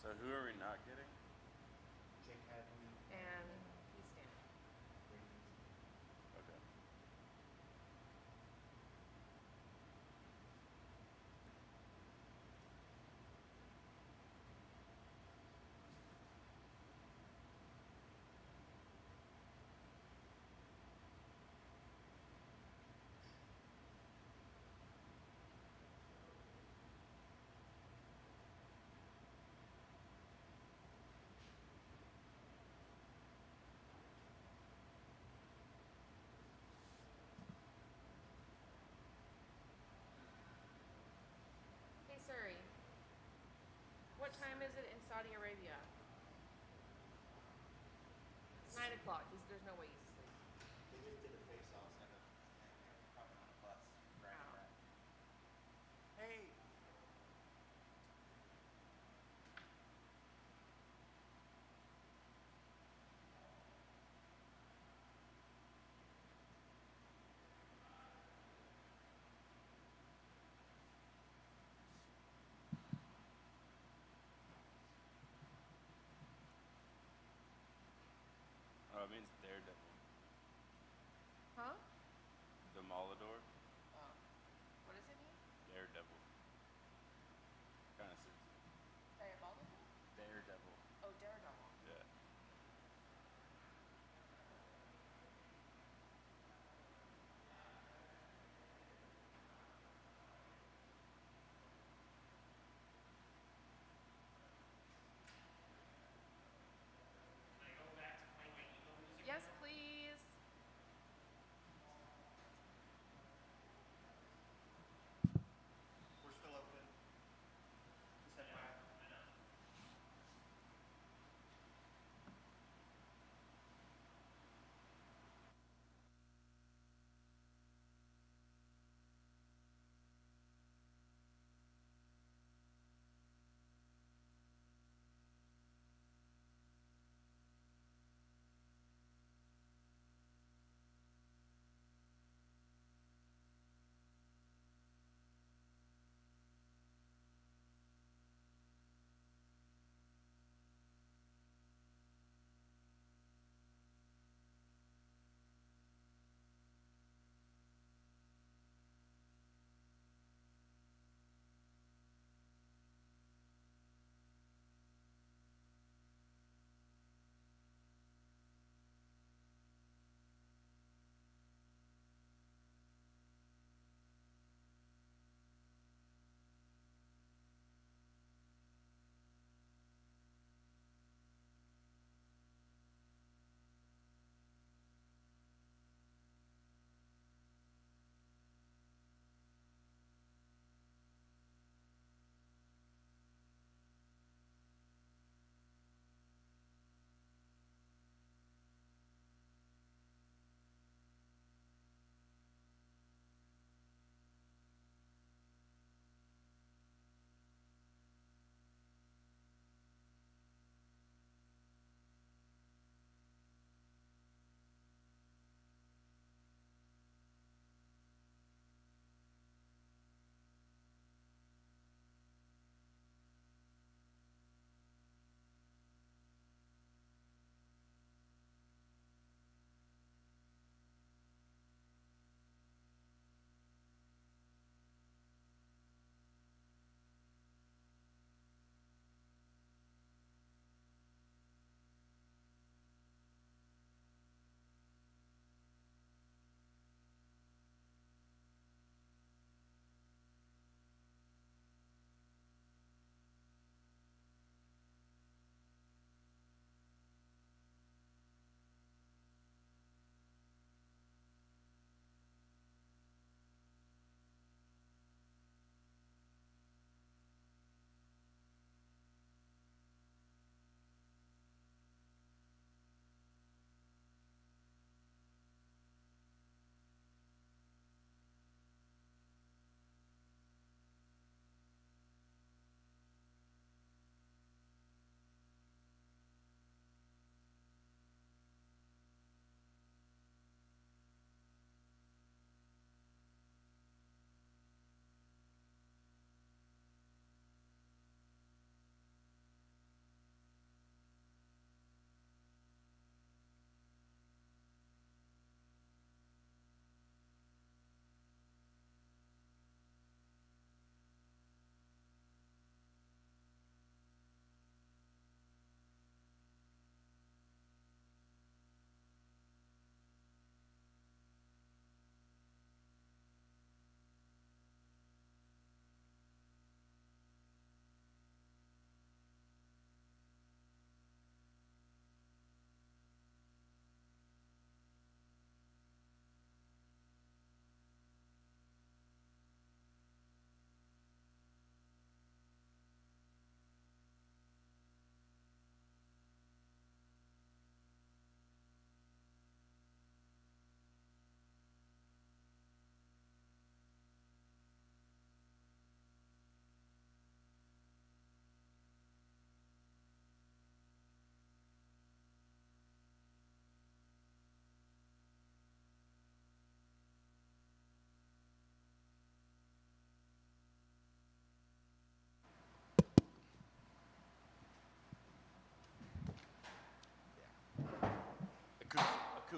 So who are we not getting? Jake Hadley And Easton. Okay. Hey Suri, what time is it in Saudi Arabia? 9 o'clock. There's no way he's asleep. They just did a face-off, and they're probably on a bus riding back. Hey! Oh, it means Daredevil. Huh? Demolador. Oh. What does it mean? Daredevil. Kind of suits Diabolical? it. Daredevil. Oh, Daredevil. Yeah. Yeah.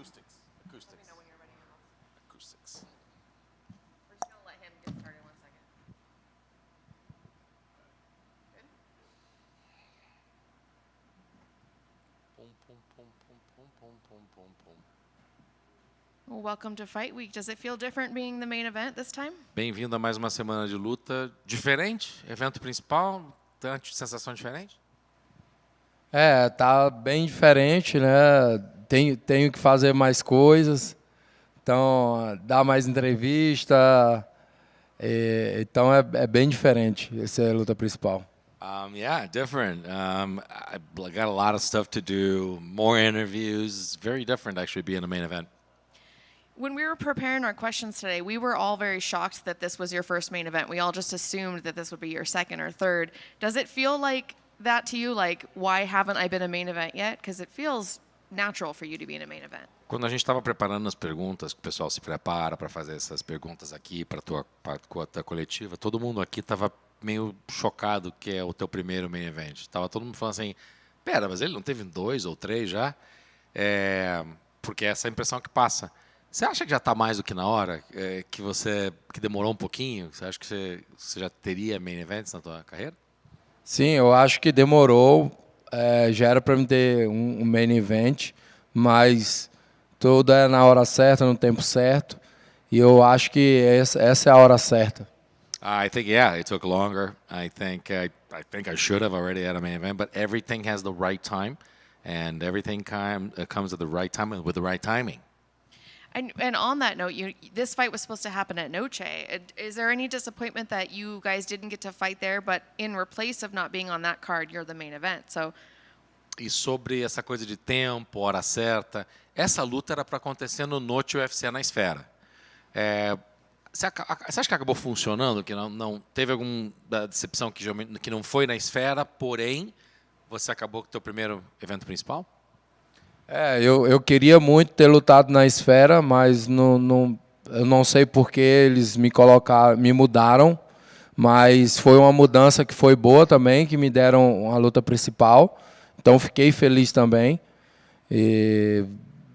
Acoustics. Let me Acoustics. know when you're ready, Miles. Acoustics. We're just gonna let him get started 1 second. Good. Pum, pum, pum, pum, pum, pum, pum, pum, pum. Well, welcome to Fight Week. Does it feel different being the main event this time? Bem-vindo a mais uma semana de luta diferente, evento principal, sensação diferente? Tá bem diferente, né? Tenho que fazer mais coisas, então dar mais entrevista, então é bem diferente. Essa é a luta principal. Yeah, different. I got a lot of stuff to do, more interviews. Very different, actually, being a main event. When we were preparing our questions today, we were all very shocked that this was your first main event. We all just assumed that this would be your second or third. Does it feel like that to you? Like, why haven't I been a main event yet? Because it feels natural for you to be in a main event. Quando a gente estava preparando as perguntas, que o pessoal se prepara para fazer essas perguntas aqui para a tua coletiva, todo mundo aqui estava meio chocado que é o teu primeiro main event. Tava todo mundo falando assim, pera, mas ele não teve 2 ou 3 já? Porque essa é a impressão que passa. Você acha que já está mais do que na hora? Que demorou um pouquinho? Você acha que você já teria main events na tua carreira? Sim, eu acho que demorou. Já era para me ter um main event, mas tudo é na hora certa, no tempo certo. E eu acho que essa é a hora certa. I think, yeah, it took longer. I think I should have already had a main event, but everything has the right time, and everything comes at the right time and with the right timing. And on that note, this fight was supposed to happen at Noche. Is there any disappointment that you guys didn't get to fight there, but in replace of not being on that card, you're the main event? So. E sobre essa coisa de tempo, hora certa, essa luta era para acontecer no Noche UFC na Esfera. Você acha que acabou funcionando? Que não teve alguma decepção que não foi na Esfera, porém você acabou com o teu primeiro evento principal? Eu queria muito ter lutado na Esfera, mas eu não sei por que eles me mudaram, mas foi uma mudança que foi boa também, que me deram a luta principal, então fiquei feliz também.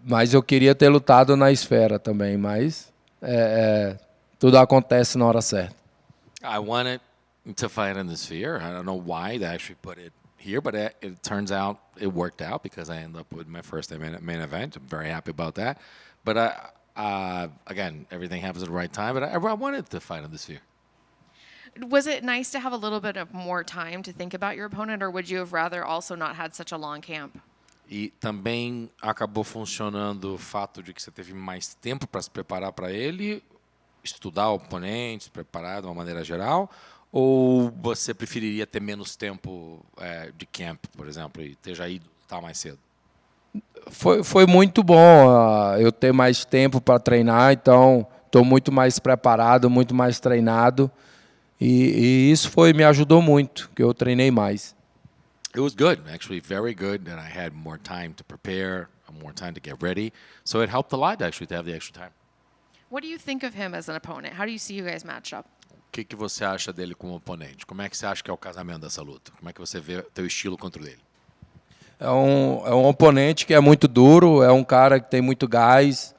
Mas eu queria ter lutado na Esfera também, mas tudo acontece na hora certa. I wanted to fight in the Sphere. I don't know why they actually put it here, but it turns out it worked out because I ended up with my first main event. I'm very happy about that. But again, everything happens at the right time. But I wanted to fight in the Sphere. Was it nice to have a little bit of more time to think about your opponent, or would you have rather also not had such a long camp? E também acabou funcionando o fato de que você teve mais tempo para se preparar para ele, estudar o oponente, se preparar de uma maneira geral, ou você preferiria ter menos tempo de camp, por exemplo, e ter já ido lutar mais cedo? Foi muito bom eu ter mais tempo para treinar, então estou muito mais preparado, muito mais treinado, e isso me ajudou muito, que eu treinei mais. It was good, actually, very good, and I had more time to prepare, more time to get ready, so it helped a lot, actually, to have the extra time. What do you think of him as an opponent? How do you see you guys match up? O que você acha dele como oponente? Como é que você acha que é o casamento dessa luta? Como é que você vê teu estilo contra ele? É um oponente que é muito duro, é um cara que tem muito gás,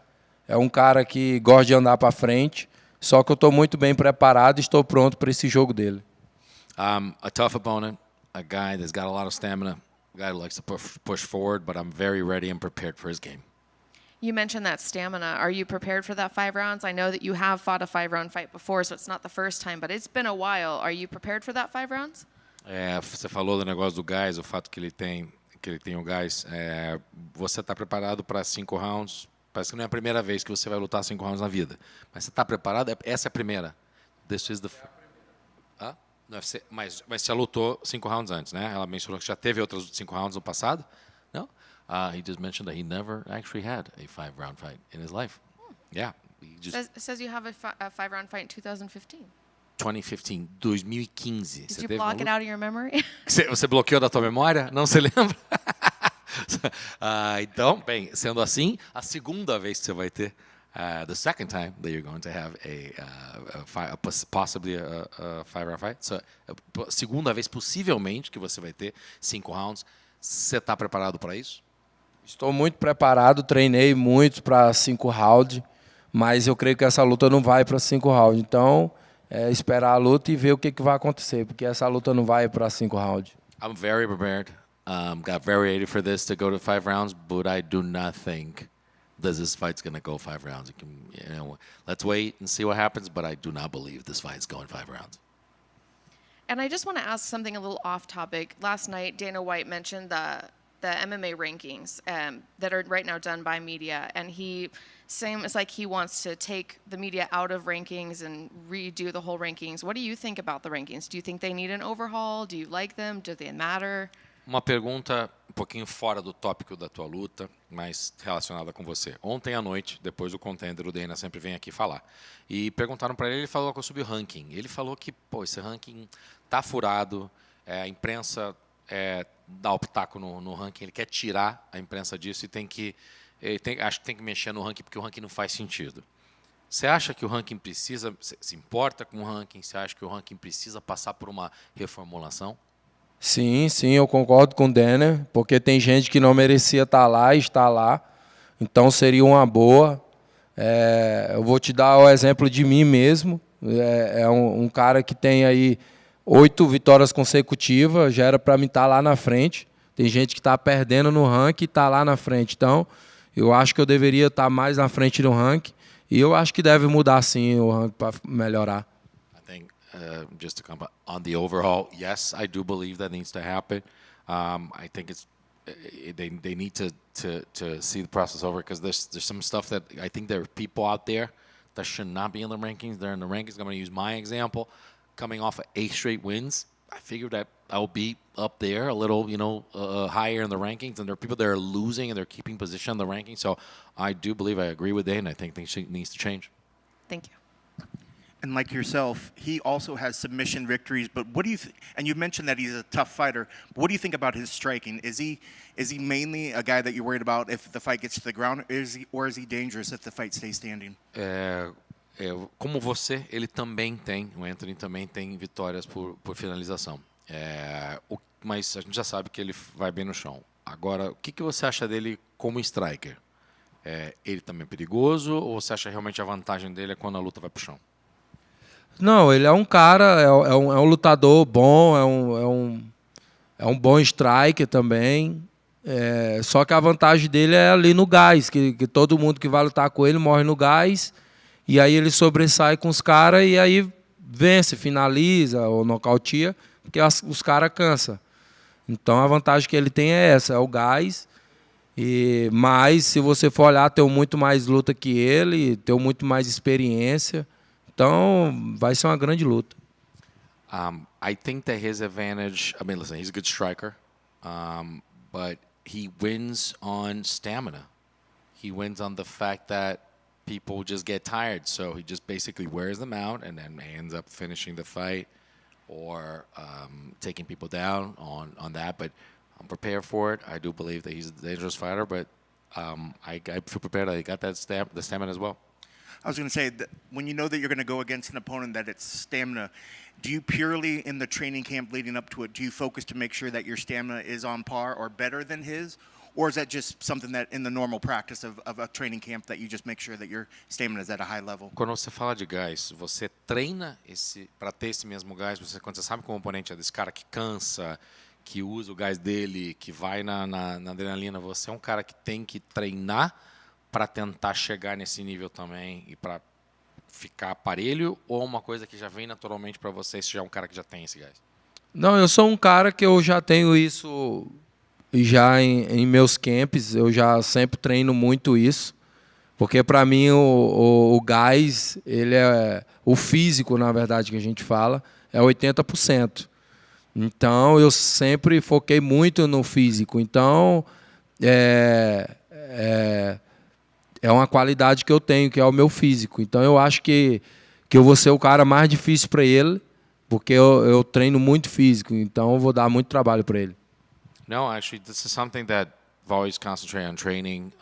é um cara que gosta de andar para frente, só que eu estou muito bem preparado e estou pronto para esse jogo dele. A tough opponent, a guy that's got a lot of stamina, a guy who likes to push forward, but I'm very ready and prepared for his game. You mentioned that stamina. Are you prepared for that 5 rounds? I know that you have fought a 5-round fight before, so it's not the first time, but it's been a while. Are you prepared for that 5 rounds? Você falou do negócio do gás, o fato que ele tem o gás. Você está preparado para 5 rounds? Parece que não é a primeira vez que você vai lutar 5 rounds na vida. Mas você está preparado? Essa é a primeira. This is the... Mas você já lutou 5 rounds antes, né? Ela mencionou que já teve outros 5 rounds no passado. Não? He just mentioned that he never actually had a 5-round fight in his life. Yeah. It says you have a 5-round fight in 2015. 2015, 2015. Did you block it out of your memory? Você bloqueou da tua memória? Não se lembra? Então, bem, sendo assim, a segunda vez que você vai ter, the second time that you're going to have possibly a 5-round fight. So, segunda vez, possivelmente, que você vai ter 5 rounds. Você está preparado para isso? Estou muito preparado, treinei muito para 5 rounds, mas eu creio que essa luta não vai para 5 rounds. Então, é esperar a luta e ver o que vai acontecer, porque essa luta não vai para 5 rounds. I'm very prepared. Got very ready for this to go to 5 rounds, but I do not think this fight's going to go 5 rounds. It can, let's wait and see what happens, but I do not believe this fight's going 5 rounds. And I just want to ask something a little off topic. Last night, Dana White mentioned the MMA rankings that are right now done by media, and it's like he wants to take the media out of rankings and redo the whole rankings. What do you think about the rankings? Do you think they need an overhaul? Do you like them? Do they matter? Uma pergunta um pouquinho fora do tópico da tua luta, mas relacionada com você. Ontem à noite, depois do Contender, o Dana sempre vem aqui falar. E perguntaram para ele falou sobre o ranking. Ele falou que, esse ranking tá furado, a imprensa dá o pitaco no ranking, ele quer tirar a imprensa disso e acho que tem que mexer no ranking porque o ranking não faz sentido. Você acha que o ranking se importa com o ranking? Você acha que o ranking precisa passar por uma reformulação? Sim, eu concordo com o Denner, porque tem gente que não merecia estar lá e está lá. Então seria uma boa. Eu vou te dar o exemplo de mim mesmo. É um cara que tem aí 8 vitórias consecutivas, já era para mim estar lá na frente. Tem gente que está perdendo no ranking e está lá na frente. Então, eu acho que eu deveria estar mais na frente do ranking. E eu acho que deve mudar sim o ranking para melhorar. I think just to come on the overhaul, yes, I do believe that needs to happen. I think they need to see the process over because there's some stuff that I think there are people out there that should not be in the rankings. They're in the rankings. I'm going to use my example. Coming off of 8 straight wins, I figured that I'll be up there a little, higher in the rankings. And there are people that are losing and they're keeping position in the rankings. So I do believe I agree with Dane. I think things needs to change. Thank you. And like yourself, he also has submission victories. But what do you and you mentioned that he's a tough fighter. What do you think about his striking? Is he mainly a guy that you're worried about if the fight gets to the ground, or is he dangerous if the fight stays standing? Como você, o Anthony também tem vitórias por finalização. Mas a gente já sabe que ele vai bem no chão. Agora, o que você acha dele como striker? Ele também é perigoso ou você acha realmente a vantagem dele é quando a luta vai pro chão? Não, ele é um cara, é um lutador bom, é um bom striker também. Só que a vantagem dele é ali no gás, que todo mundo que vai lutar com ele morre no gás. E aí ele sobressai com os caras e aí vence, finaliza ou nocautia, porque os caras cansam. Então a vantagem que ele tem é essa, é o gás. Mas se você for olhar, tem muito mais luta que ele, tem muito mais experiência. Então vai ser uma grande luta. I think that his advantage, listen, he's a good striker, but he wins on stamina. He wins on the fact that people just get tired, so he just basically wears them out and then ends up finishing the fight or taking people down on that. But I'm prepared for it. I do believe that he's a dangerous fighter, but I feel prepared. I got the stamina as well. I was going to say, that when you know that you're going to go against an opponent that it's stamina, do you purely, in the training camp leading up to it, do you focus to make sure that your stamina is on par or better than his? Or is that just something that in the normal practice of a training camp that you just make sure that your stamina is at a high level? Quando você fala de gás, você treina para ter esse mesmo gás? Quando você sabe que o oponente é desse cara que cansa, que usa o gás dele, que vai na adrenalina, você é um cara que tem que treinar para tentar chegar nesse nível também e para ficar aparelho, ou uma coisa que já vem naturalmente para você, se já é um cara que já tem esse gás? Não, eu sou um cara que eu já tenho isso já em meus camps, eu já sempre treino muito isso, porque para mim o gás, ele é o físico, na verdade, que a gente fala, é 80%. Então eu sempre foquei muito no físico. Então é uma qualidade que eu tenho, que é o meu físico. Então eu acho que eu vou ser o cara mais difícil para ele, porque eu treino muito físico. Então eu vou dar muito trabalho para ele. No, actually, this is something that I've always concentrated on training.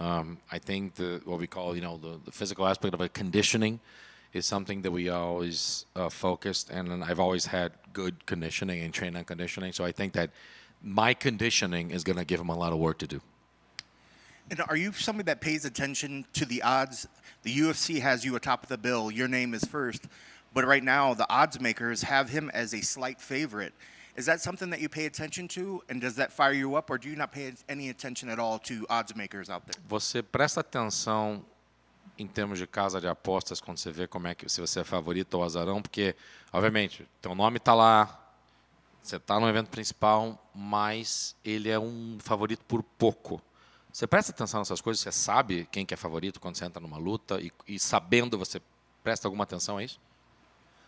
I think what we call, the physical aspect of it, conditioning, is something that we always focused, and I've always had good conditioning and training on conditioning. So I think that my conditioning is going to give him a lot of work to do. And are you somebody that pays attention to the odds? The UFC has you atop of the bill. Your name is first. But right now, the odds makers have him as a slight favorite. Is that something that you pay attention to? And does that fire you up? Or do you not pay any attention at all to odds makers out there? Você presta atenção em termos de casa de apostas quando você vê como é que se você é favorito ou azarão, porque obviamente teu nome está lá, você está no evento principal, mas ele é um favorito por pouco. Você presta atenção nessas coisas, você sabe quem que é favorito quando você entra numa luta e sabendo você presta alguma atenção a isso?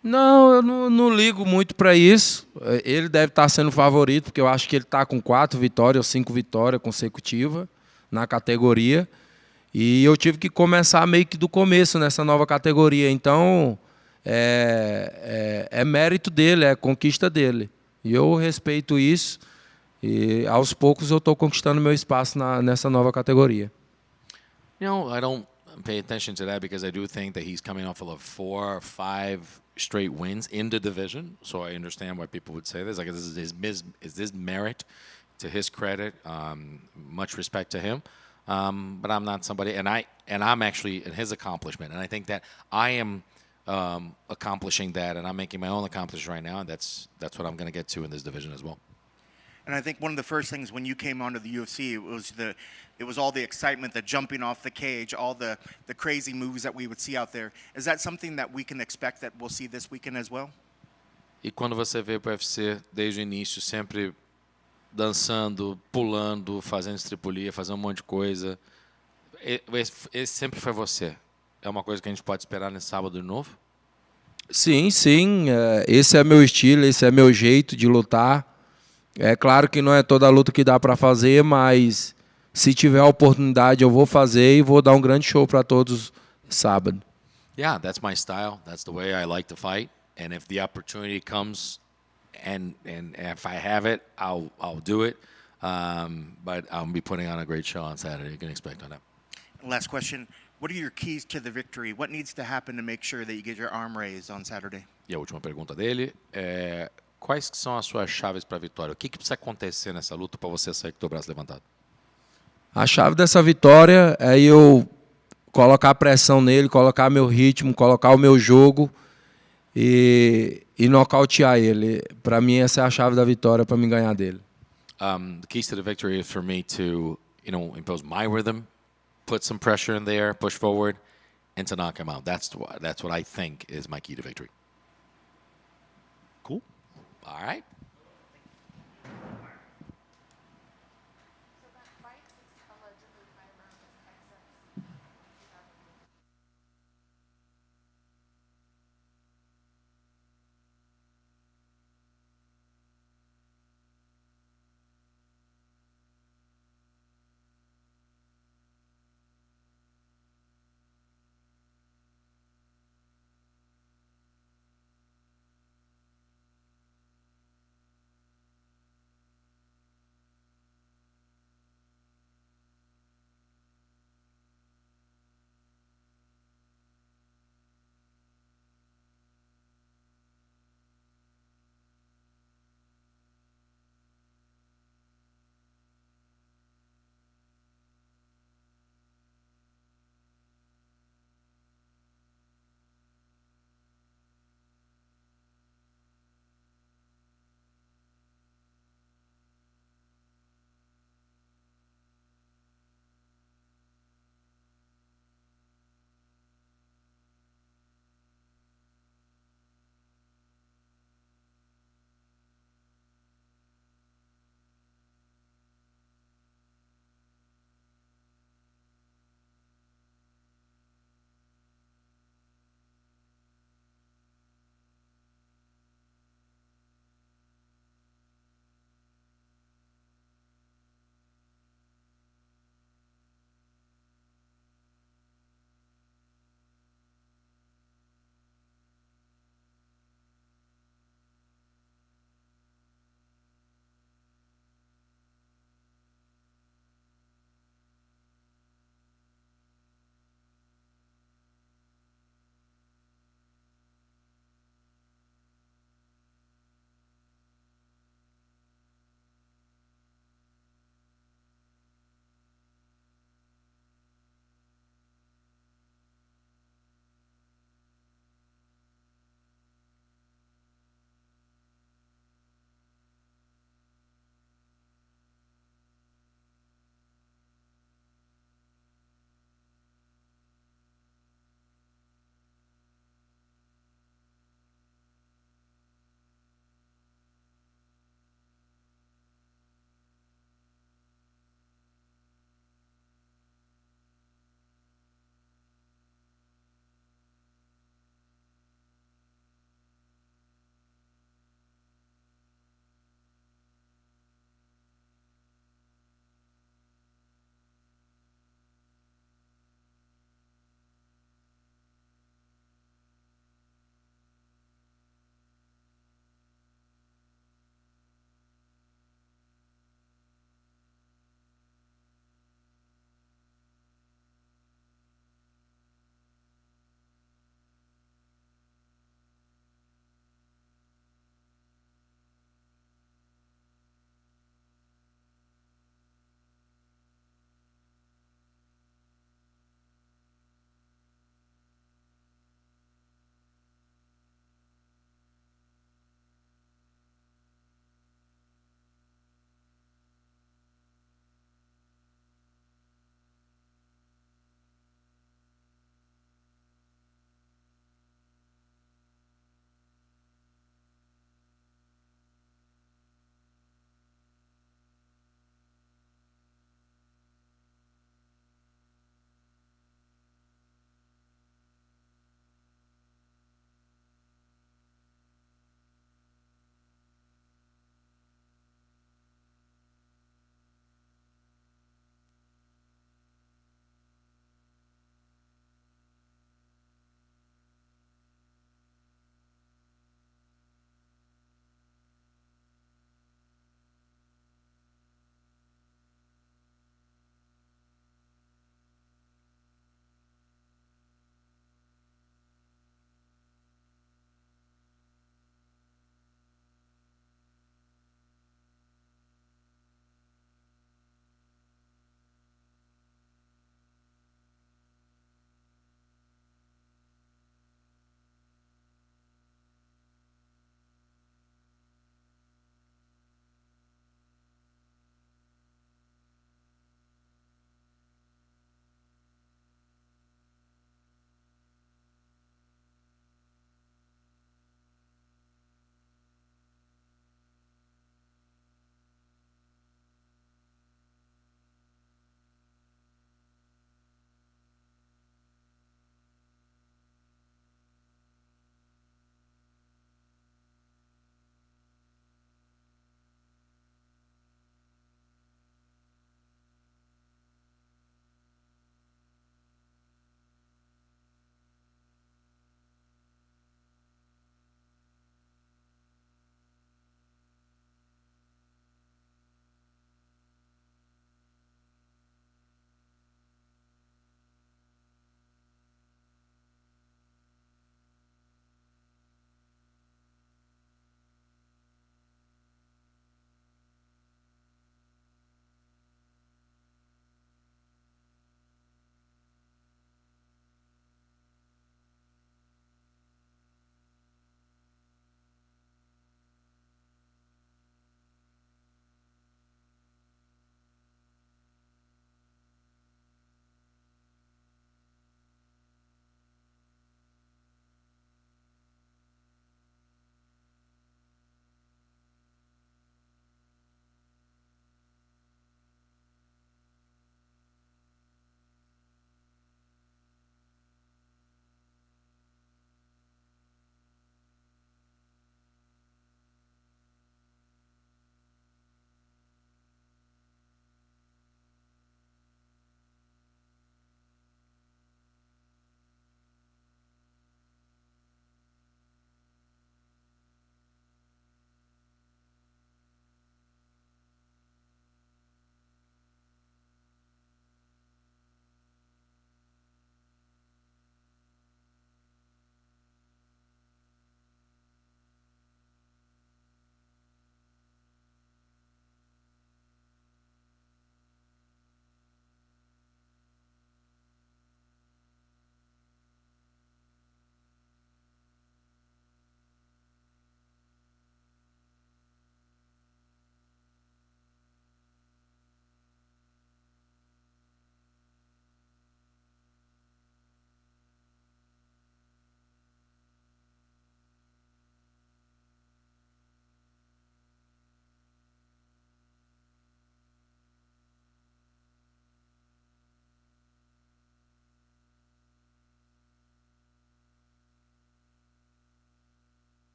Não, eu não ligo muito para isso. Ele deve estar sendo favorito, porque eu acho que ele está com 4 vitórias ou 5 vitórias consecutivas na categoria. E eu tive que começar meio que do começo nessa nova categoria. Então, é mérito dele, é conquista dele. E eu respeito isso. E aos poucos eu estou conquistando meu espaço nessa nova categoria. You know, I don't pay attention to that because I do think that he's coming off of 4 or 5 straight wins in the division. So I understand why people would say this. Like, is this merit to his credit? Much respect to him. But I'm not somebody, and I'm actually in his accomplishment. And I think that I am accomplishing that, and I'm making my own accomplishment right now. And that's what I'm going to get to in this division as well. And I think one of the first things when you came onto the UFC, it was all the excitement, the jumping off the cage, all the crazy moves that we would see out there. Is that something that we can expect that we'll see this weekend as well? E quando você veio para o UFC desde o início, sempre dançando, pulando, fazendo estripulia, fazendo um monte de coisa, esse sempre foi você. É uma coisa que a gente pode esperar nesse sábado de novo? Sim, sim. Esse é meu estilo, esse é meu jeito de lutar. É claro que não é toda a luta que dá para fazer, mas se tiver a oportunidade eu vou fazer e vou dar um grande show para todos sábado. Yeah, that's my style. That's the way I like to fight. And if the opportunity comes, and if I have it, I'll do it. But I'll be putting on a great show on Saturday. You can expect on that. Last question. What are your keys to the victory? What needs to happen to make sure that you get your arm raised on Saturday? E a última pergunta dele é: quais que são as suas chaves para a vitória? O que precisa acontecer nessa luta para você sair com o teu braço levantado? A chave dessa vitória é eu colocar pressão nele, colocar meu ritmo, colocar o meu jogo e nocautear ele. Para mim, essa é a chave da vitória para me ganhar dele. The keys to the victory is for me to, impose my rhythm, put some pressure in there, push forward, and to knock him out. That's what I think is my key to victory. Cool. All right.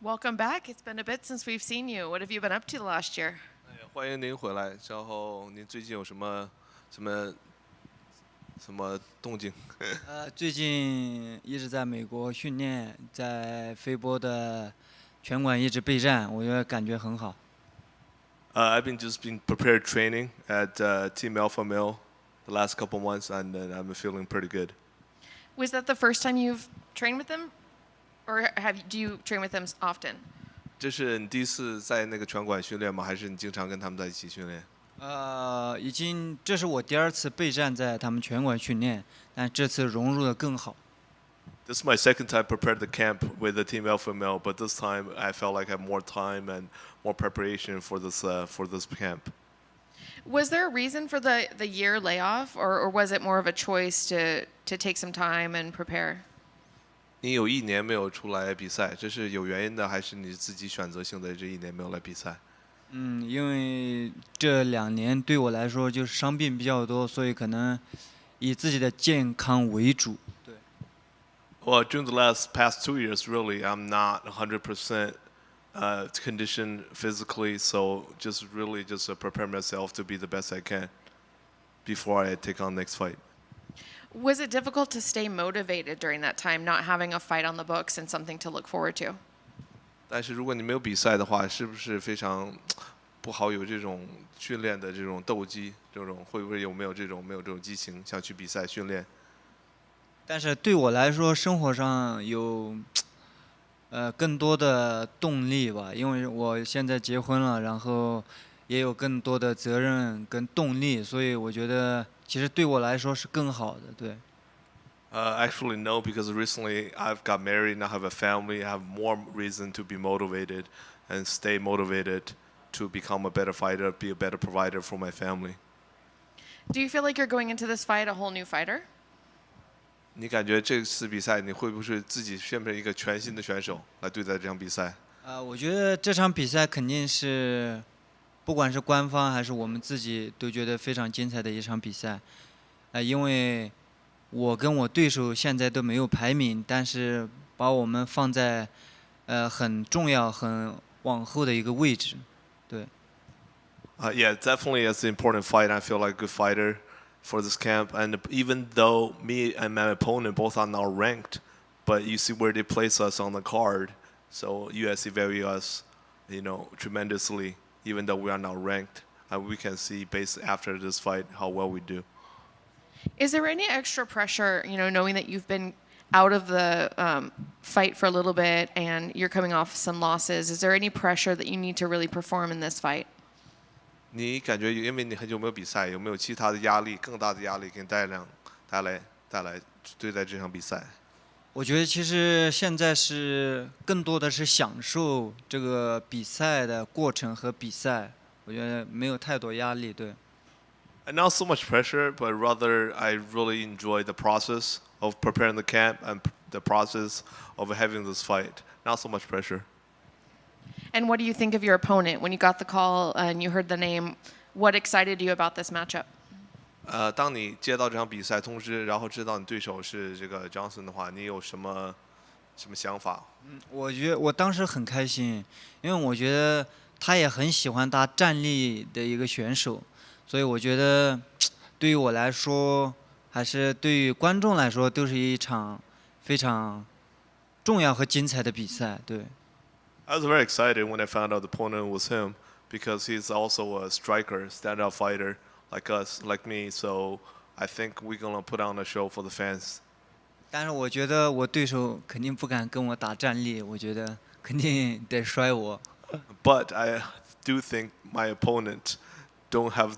Welcome back. It's been a bit since we've seen you. What have you been up to the last year? 欢迎您回来。然后您最近有什么动静？最近一直在美国训练，在飞波的拳馆一直备战，我觉得感觉很好。I've been prepared training at Team Alpha Male the last couple months, and I'm feeling pretty good. Was that the first time you've trained with them? Or do you train with them often? 这是你第一次在那个拳馆训练吗？还是你经常跟他们在一起训练？这是我第2次备战在他们拳馆训练，但这次融入的更好。This is my second time prepared the camp with the Team Alpha Male, but this time I felt like I had more time and more preparation for this camp. Was there a reason for the year layoff, or was it more of a choice to take some time and prepare? 你有1年没有出来比赛，这是有原因的，还是你自己选择性的这1年没有来比赛？因为这2年对我来说就是伤病比较多，所以可能以自己的健康为主。对。Well, during the past 2 years, really, I'm not 100% conditioned physically, so just prepare myself to be the best I can before I take on next fight. Was it difficult to stay motivated during that time, not having a fight on the books and something to look forward to? 但是如果你没有比赛的话，是不是非常不好有这种训练的这种斗鸡？会不会没有这种激情，想去比赛训练？但是对我来说，生活上有更多的动力吧，因为我现在结婚了，然后也有更多的责任跟动力，所以我觉得其实对我来说是更好的，对。Actually, no, because recently I've got married and I have a family. I have more reason to be motivated and stay motivated to become a better fighter, be a better provider for my family. Do you feel like you're going into this fight a whole new fighter? 你感觉这次比赛你会不会自己变成一个全新的选手来对待这场比赛？我觉得这场比赛肯定是，不管是官方还是我们自己都觉得非常精彩的一场比赛。因为我跟我对手现在都没有排名，但是把我们放在很重要、很往后的一个位置，对。Yeah, definitely it's an important fight. I feel like a good fighter for this camp, and even though me and my opponent both are not ranked, but you see where they place us on the card, so UFC value us, tremendously. Even though we are not ranked, we can see based after this fight how well we do. Is there any extra pressure, knowing that you've been out of the fight for a little bit and you're coming off some losses? Is there any pressure that you need to really perform in this fight? 你感觉因为你很久没有比赛，有没有其他的压力、更大的压力给你带来对待这场比赛？我觉得其实现在是更多的是享受这个比赛的过程和比赛，我觉得没有太多压力，对。And not so much pressure, but rather I really enjoy the process of preparing the camp and the process of having this fight. Not so much pressure. And what do you think of your opponent? When you got the call and you heard the name, what excited you about this matchup? 当你接到这场比赛通知，然后知道你对手是这个 Johnson 的话，你有什么想法？我觉得我当时很开心，因为我觉得他也很喜欢打站立的一个选手，所以我觉得对于我来说，还是对于观众来说，都是一场非常重要和精彩的比赛。对。I was very excited when I found out the opponent was him because he's also a striker, standout fighter like us, like me. So I think we're gonna put on a show for the fans. 但是我觉得我对手肯定不敢跟我打站立，我觉得肯定得摔我。But I do think my opponent don't have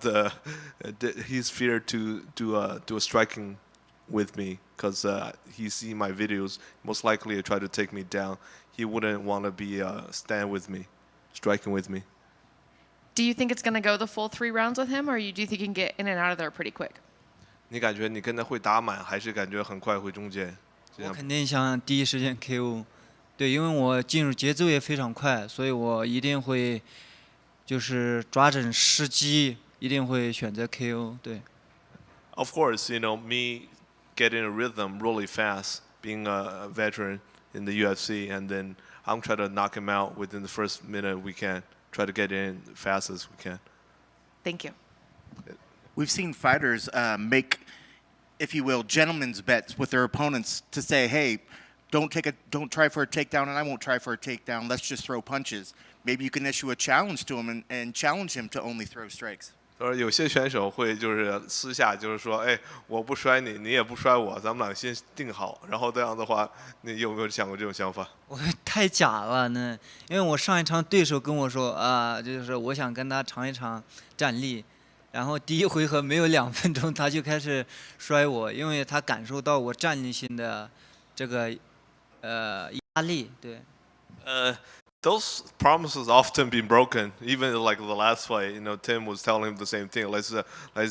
he's feared to do a striking with me because he see my videos. Most likely to try to take me down. He wouldn't want to be stand with me, striking with me. Do you think it's going to go the full 3 rounds with him, or do you think you can get in and out of there pretty quick? 你感觉你跟他会打满，还是感觉很快会终结？我肯定想第一时间 KO， 对，因为我进入节奏也非常快，所以我一定会就是抓准时机，一定会选择 KO， 对。Of course, me getting a rhythm really fast, being a veteran in the UFC, and then I'm trying to knock him out within the first minute we can. Try to get in fast as we can. Thank you. We've seen fighters make, if you will, gentlemen's bets with their opponents to say, hey, don't try for a takedown, and I won't try for a takedown. Let's just throw punches. Maybe you can issue a challenge to him and challenge him to only throw strikes. 有些选手会就是私下就是说，哎，我不摔你，你也不摔我，咱们俩先定好，然后这样的话，你有没有想过这种想法？我太假了呢，因为我上一场对手跟我说就是我想跟他尝一尝战力，然后第一回合没有2分钟他就开始摔我，因为他感受到我战力性的这个压力，对。Those promises often been broken. Even like the last fight, Tim was telling him the same thing. Let's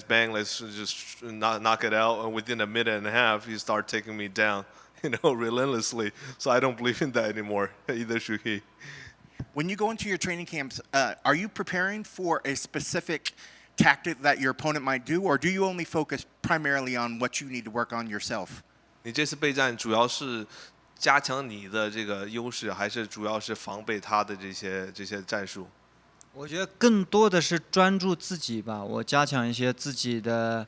bang, let's just knock it out. And within a minute and a half, he started taking me down, relentlessly. So I don't believe in that anymore. Either should he. When you go into your training camps, are you preparing for a specific tactic that your opponent might do, or do you only focus primarily on what you need to work on yourself? 你这次备战主要是加强你的这个优势，还是主要是防备他的这些战术？我觉得更多的是专注自己吧，我加强一些自己的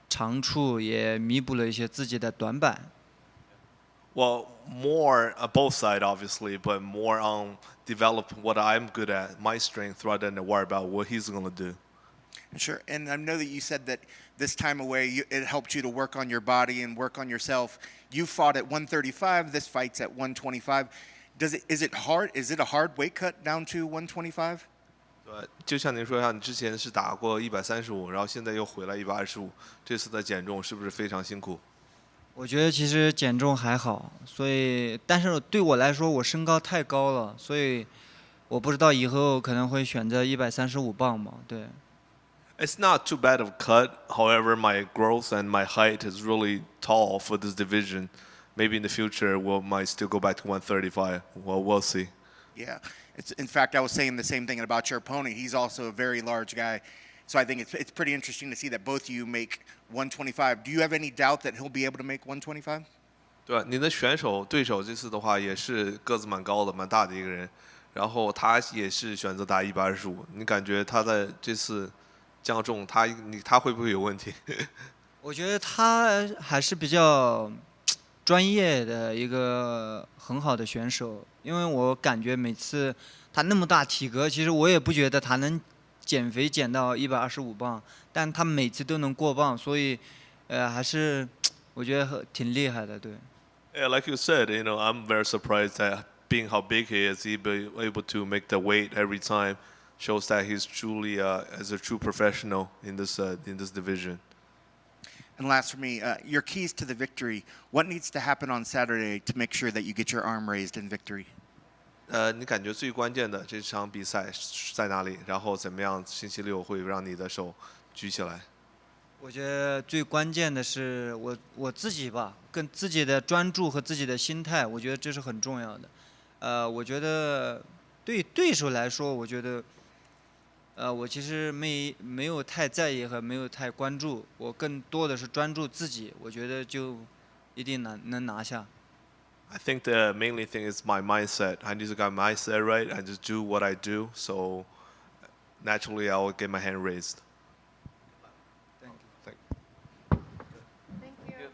长处，也弥补了一些自己的短板。Well, more both sides obviously, but more on develop what I'm good at, my strength, rather than worry about what he's gonna do. Sure, and I know that you said that this time away it helped you to work on your body and work on yourself. You fought at 135. This fight's at 125. Is it hard? Is it a hard weight cut down to 125? 对，就像您说一下，你之前是打过135，然后现在又回来125，这次的减重是不是非常辛苦？我觉得其实减重还好，但是对我来说我身高太高了，所以我不知道以后可能会选择135磅嘛，对。It's not too bad of a cut. However, my growth and my height is really tall for this division. Maybe in the future we might still go back to 135. Well, we'll see. Yeah. In fact, I was saying the same thing about your opponent. He's also a very large guy. So I think it's pretty interesting to see that both of you make 125. Do you have any doubt that he'll be able to make 125? 对，你的对手这次的话也是个子蛮高的、蛮大的一个人，然后他也是选择打125。你感觉他在这次降重，他会不会有问题？我觉得他还是比较专业的一个很好的选手，因为我感觉每次他那么大体格，其实我也不觉得他能减肥减到125磅，但他每次都能过磅，所以还是我觉得挺厉害的，对。Yeah, like you said, I'm very surprised that being how big he is, he be able to make the weight every time. Shows that he's truly as a true professional in this division. And last for me, your keys to the victory. What needs to happen on Saturday to make sure that you get your arm raised in victory? 你感觉最关键的这场比赛在哪里？然后怎么样星期六会让你的手举起来？我觉得最关键的是我自己吧，跟自己的专注和自己的心态，我觉得这是很重要的。我觉得对对手来说，我觉得。我其实没有太在意和没有太关注，我更多的是专注自己，我觉得就一定能拿下。I think the mainly thing is my mindset. I need to get my mindset right and just do what I do. So naturally, I will get my hand raised. Thank you. Thank Thank you.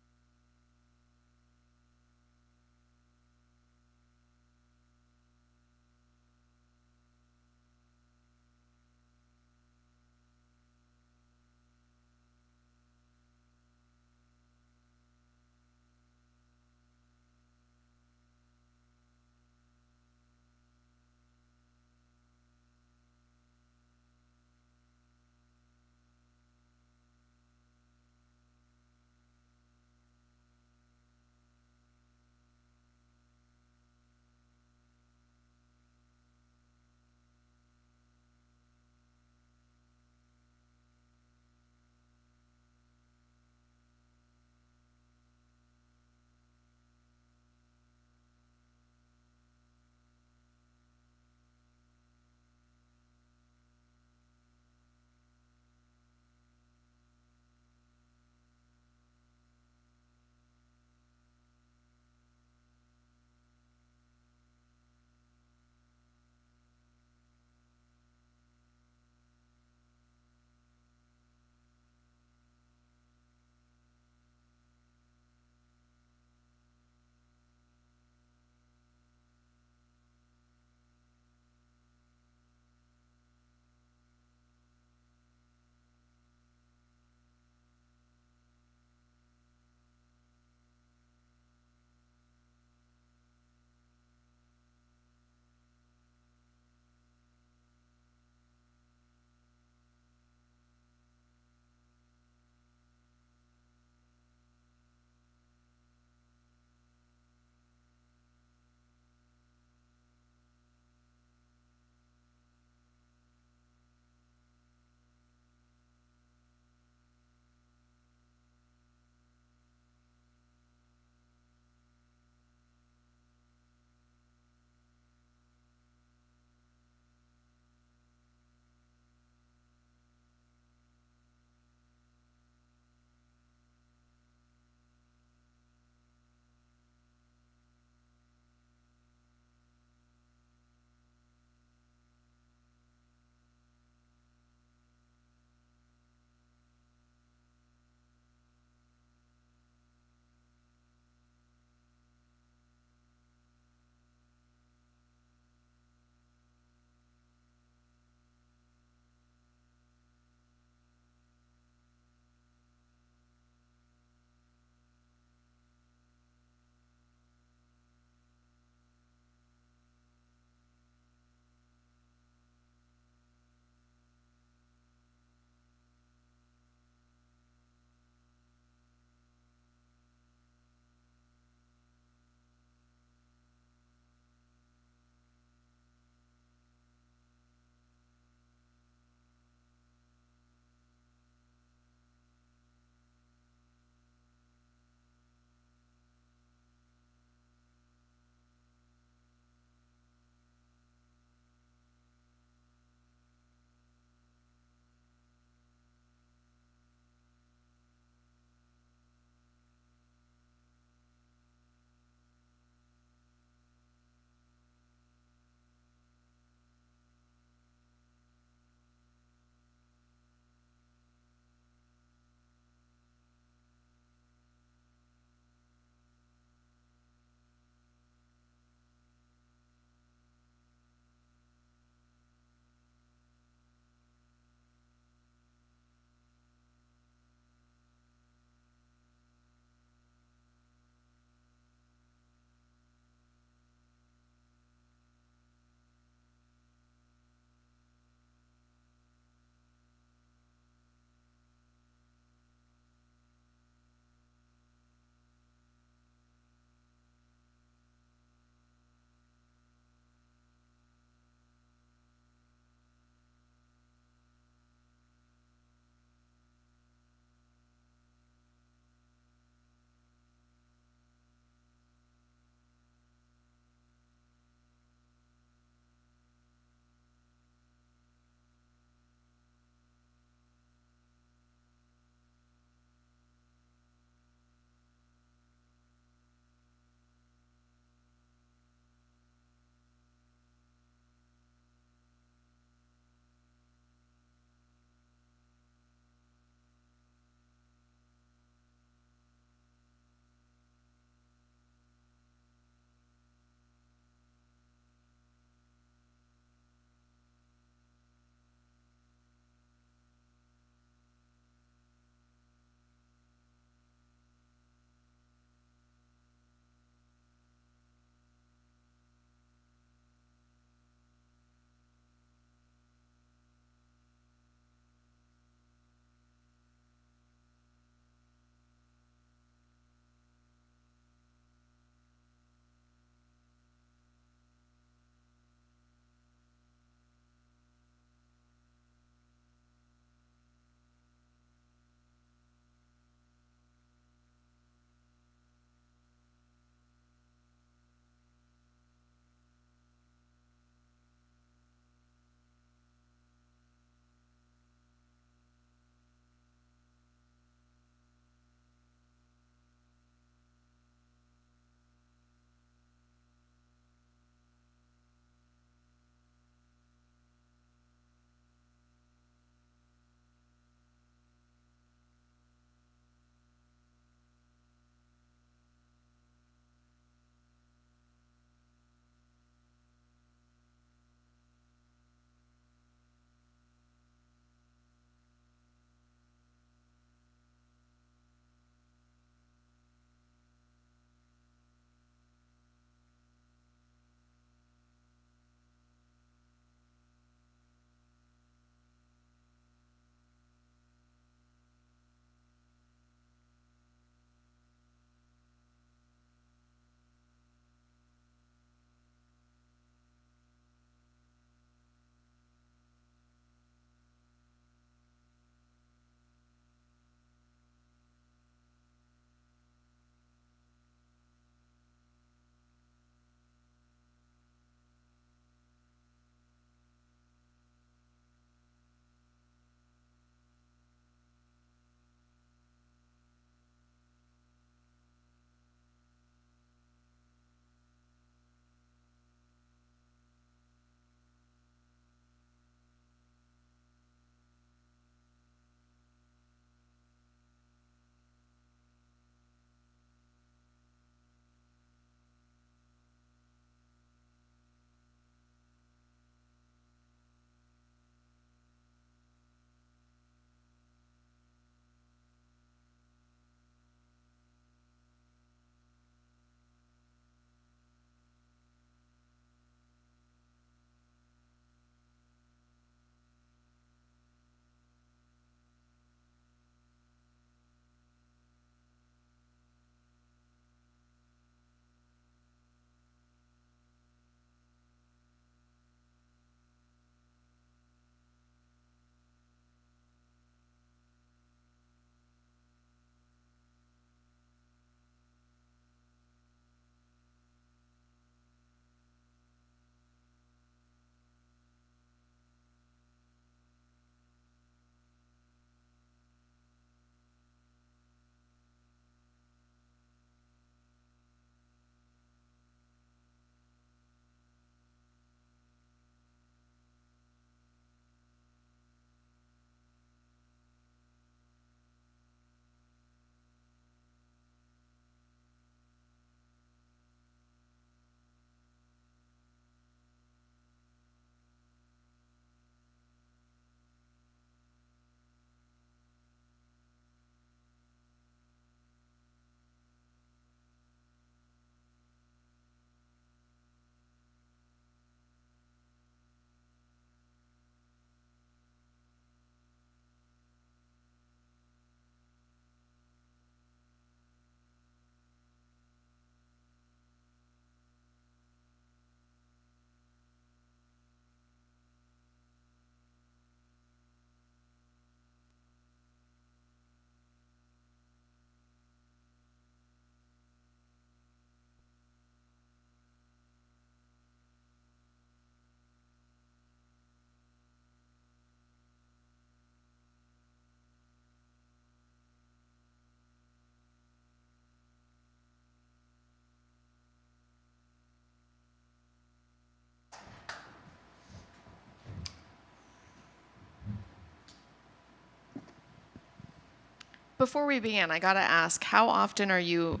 Before we begin, I gotta ask, how often are you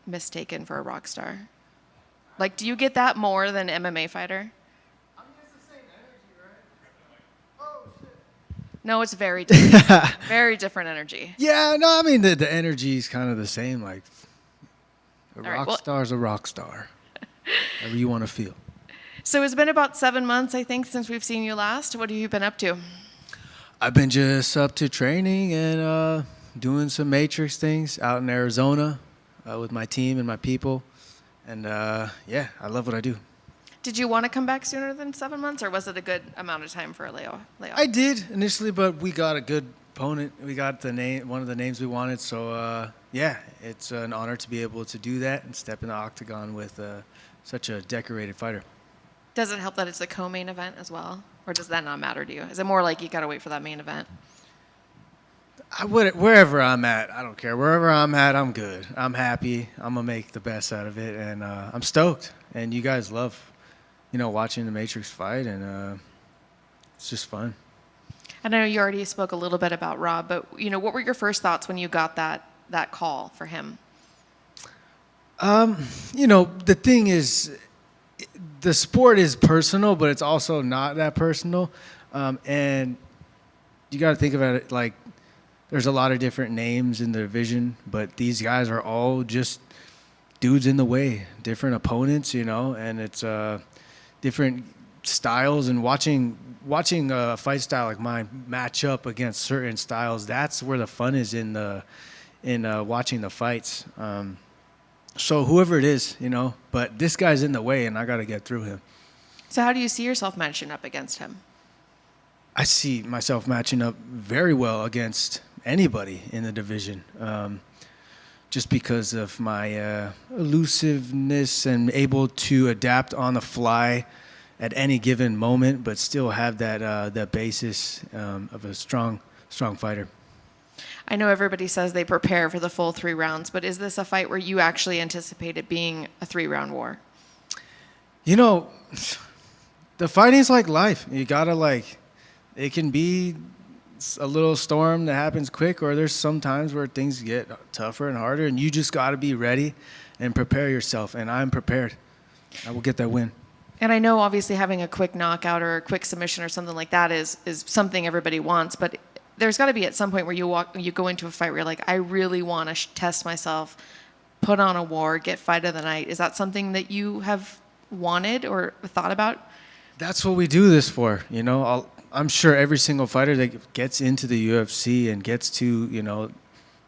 mistaken for a rock star? Like, do you get that more than MMA fighter? I mean, it's the same energy, right? Oh, shit. No, it's very different. Very different energy. Yeah, no, I mean, the energy is kind of the same. Like, a right, rock well- star is a rock star. Whatever you want to feel. So it's been about 7 months, I think, since we've seen you last. What have you been up to? I've been just up to training and doing some matrix things out in Arizona with my team and my people. And yeah, I love what I do. Did you want to come back sooner than 7 months, or was it a good amount of time for a layoff? I did initially, but we got a good opponent. We got one of the names we wanted. So yeah, it's an honor to be able to do that and step in the octagon with such a decorated fighter. Does it help that it's a co-main event as well, or does that not matter to you? Is it more like you got to wait for that main event? Wherever I'm at, I don't care. Wherever I'm at, I'm good. I'm happy. I'm gonna make the best out of it, and I'm stoked. And you guys love, watching the Matrix fight, and it's just fun. I know you already spoke a little bit about Rob, but what were your first thoughts when you got that call for him? The thing is, the sport is personal, but it's also not that personal, and you got to think about it like there's a lot of different names in the division, but these guys are all just dudes in the way, different opponents, and it's different styles. And watching a fight style like mine match up against certain styles, that's where the fun is in watching the fights. So whoever it is, but this guy's in the way, and I got to get through him. So how do you see yourself matching up against him? I see myself matching up very well against anybody in the division, just because of my elusiveness and able to adapt on the fly at any given moment, but still have that basis of a strong fighter. I know everybody says they prepare for the full 3 rounds, but is this a fight where you actually anticipate it being a 3-round war? The fighting's like life. You gotta it can be a little storm that happens quick, or there's some times where things get tougher and harder, and you just gotta be ready and prepare yourself. And I'm prepared. I will get that win. And I know obviously having a quick knockout or a quick submission or something like that is something everybody wants, but there's got to be at some point where you go into a fight where you're like, I really want to test myself, put on a war, get fight of the night. Is that something that you have wanted or thought about? That's what we do this for. I'm sure every single fighter that gets into the UFC and gets to,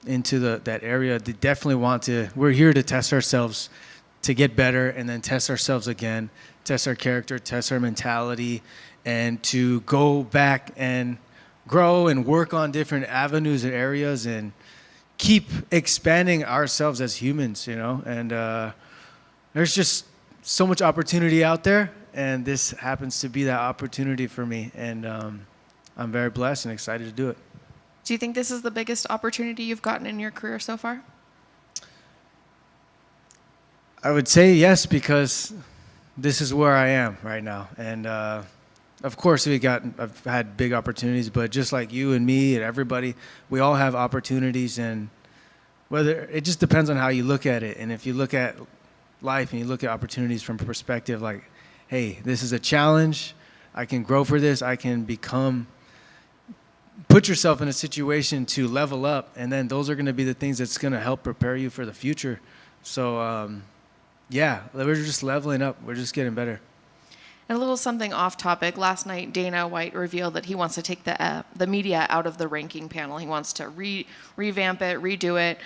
into that area, they definitely want to. We're here to test ourselves, to get better, and then test ourselves again, test our character, test our mentality, and to go back and grow and work on different avenues and areas and keep expanding ourselves as humans, and there's just so much opportunity out there, and this happens to be that opportunity for me, and I'm very blessed and excited to do it. Do you think this is the biggest opportunity you've gotten in your career so far? I would say yes, because this is where I am right now, and of course, I've had big opportunities, but just like you and me and everybody, we all have opportunities, and it just depends on how you look at it. And if you look at life and you look at opportunities from a perspective like, hey, this is a challenge, I can grow for this, I can put yourself in a situation to level up, and then those are going to be the things that's going to help prepare you for the future. So, yeah, we're just leveling up. We're just getting better. And a little something off topic. Last night, Dana White revealed that he wants to take the media out of the ranking panel. He wants to revamp it, redo it.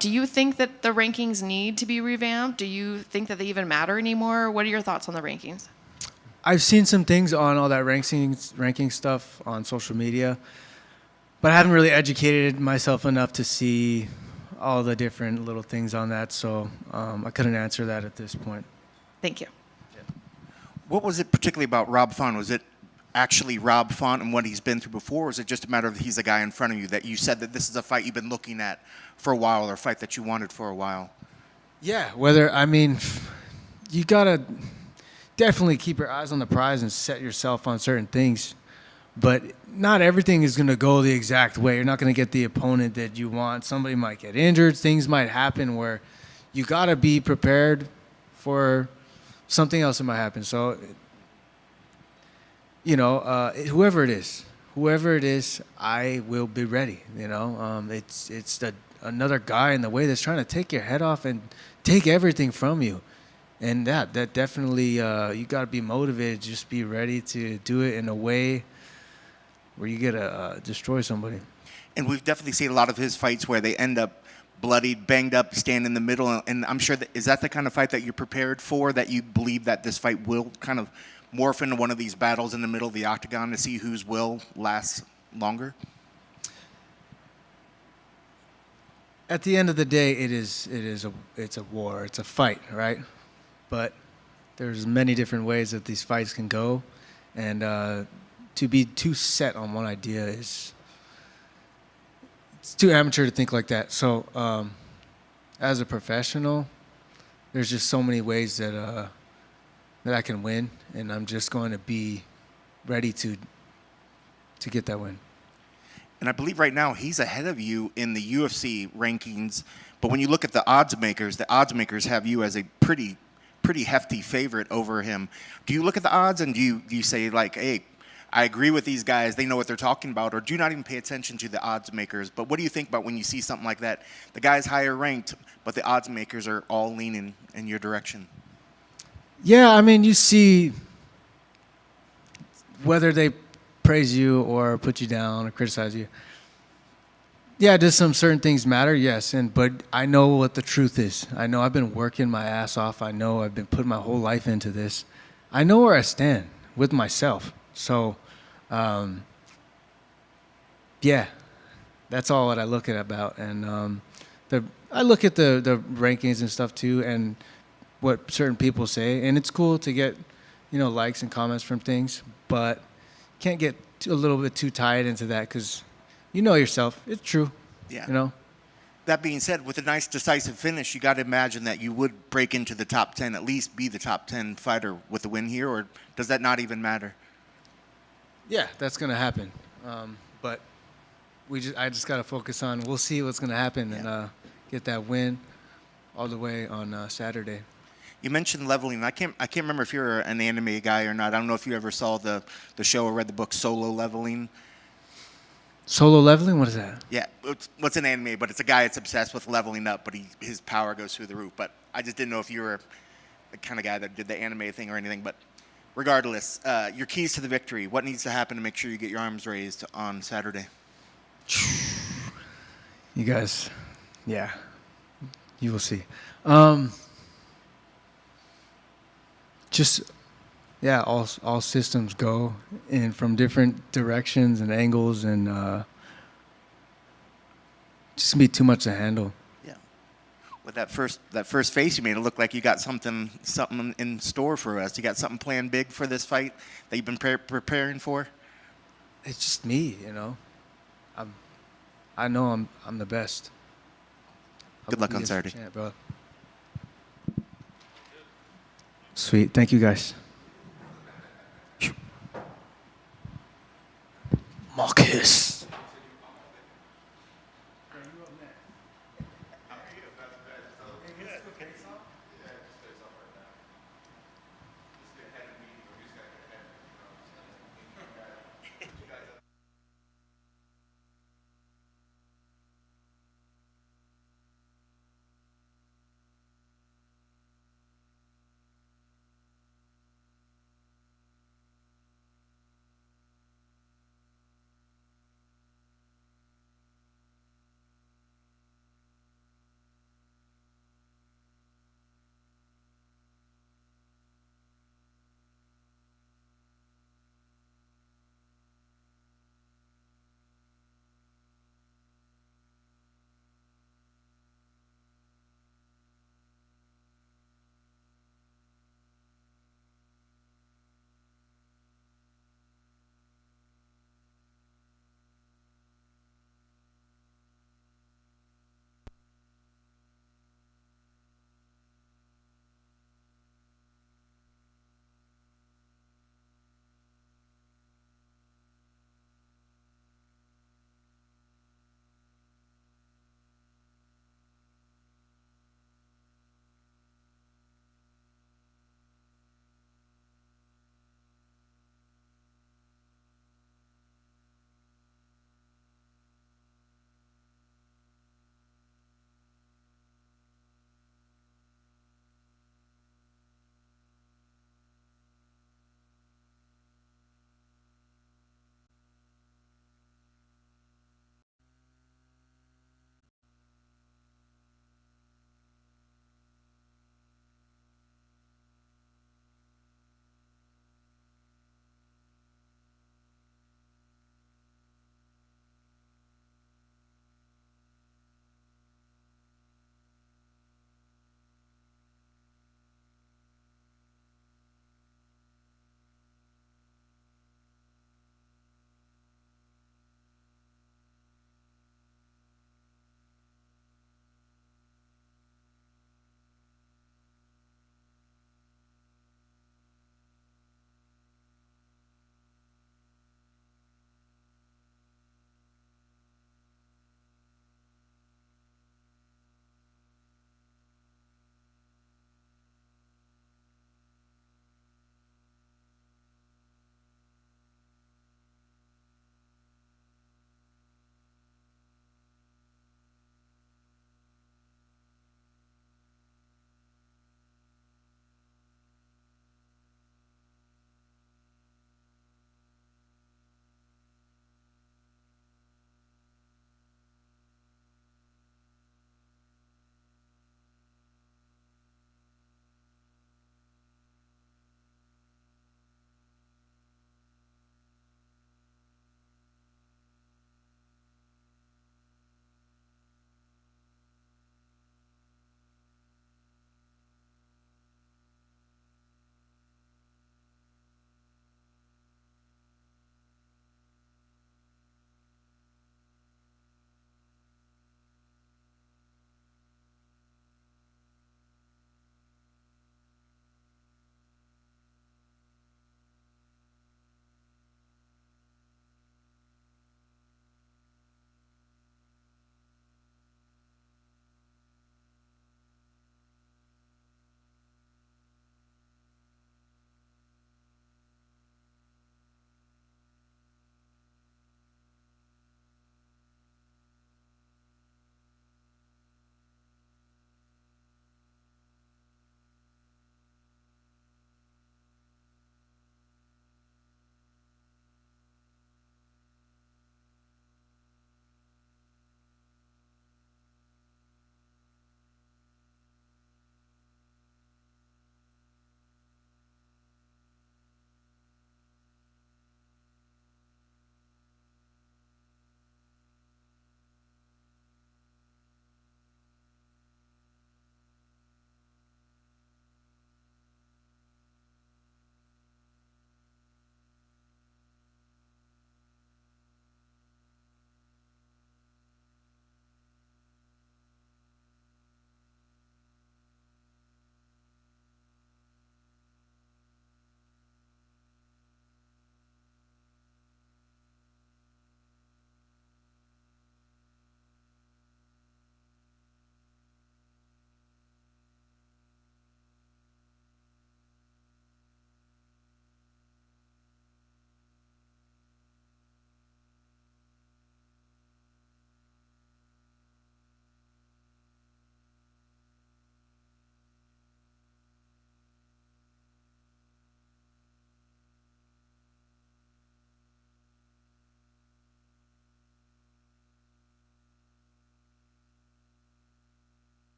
Do you think that the rankings need to be revamped? Do you think that they even matter anymore? What are your thoughts on the rankings? I've seen some things on all that ranking stuff on social media, but I haven't really educated myself enough to see all the different little things on that, so I couldn't answer that at this point. Thank you. What was it particularly about Rob Font? Was it actually Rob Font and what he's been through before, or is it just a matter of he's a guy in front of you that you said that this is a fight you've been looking at for a while, or a fight that you wanted for a while? Yeah, you gotta definitely keep your eyes on the prize and set yourself on certain things. but not everything is going to go the exact way. You're not going to get the opponent that you want. Somebody might get injured. Things might happen where you got to be prepared for something else that might happen. So, whoever it is, I will be ready. It's another guy in the way that's trying to take your head off and take everything from you. And that definitely, you got to be motivated. Just be ready to do it in a way where you get to destroy somebody. And we've definitely seen a lot of his fights where they end up bloodied, banged up, stand in the middle. And I'm sure is that the kind of fight that you're prepared for, that you believe that this fight will kind of morph into one of these battles in the middle of the octagon to see whose will lasts longer? At the end of the day, it's a war. It's a fight, right? But there's many different ways that these fights can go. And to be too set on one idea it's too amateur to think like that. So as a professional, there's just so many ways that I can win, and I'm just going to be ready to get that win. And I believe right now he's ahead of you in the UFC rankings. But when you look at the odds makers have you as a pretty hefty favorite over him. Do you look at the odds and do you say, like, hey, I agree with these guys, they know what they're talking about, or do you not even pay attention to the odds makers? But what do you think about when you see something like that? The guy's higher ranked, but the odds makers are all leaning in your direction. Yeah, I mean, you see whether they praise you or put you down or criticize you. Yeah, does some certain things matter? Yes, but I know what the truth is. I know I've been working my ass off. I know I've been putting my whole life into this. I know where I stand with myself. So, yeah, that's all that I look at about. And I look at the rankings and stuff too, and what certain people say. And it's cool to get, likes and comments from things, but can't get a little bit too tied into that because you know yourself. It's true. Yeah. That being said, with a nice decisive finish, you got to imagine that you would break into the top 10, at least be the top 10 fighter with the win here, or does that not even matter? Yeah, that's gonna happen. But I just gotta focus on. We'll see what's gonna happen and get that win all the way on Saturday. You mentioned leveling. I can't remember if you're an anime guy or not. I don't know if you ever saw the show or read the book Solo Leveling. Solo leveling? What is that? Yeah, what's an anime? But it's a guy that's obsessed with leveling up, but his power goes through the roof. But I just didn't know if you were the kind of guy that did the anime thing or anything. But regardless, your keys to the victory. What needs to happen to make sure you get your arms raised on Saturday? You guys, yeah, you will see. All systems go in from different directions and angles, and just be too much to handle. Yeah. With that first face you made, it looked like you got something in store for us. You got something planned big for this fight that you've been preparing for? It's just me, I know I'm the best. Good luck on Saturday. Champ, bro. Sweet. Thank you, guys. Marcus.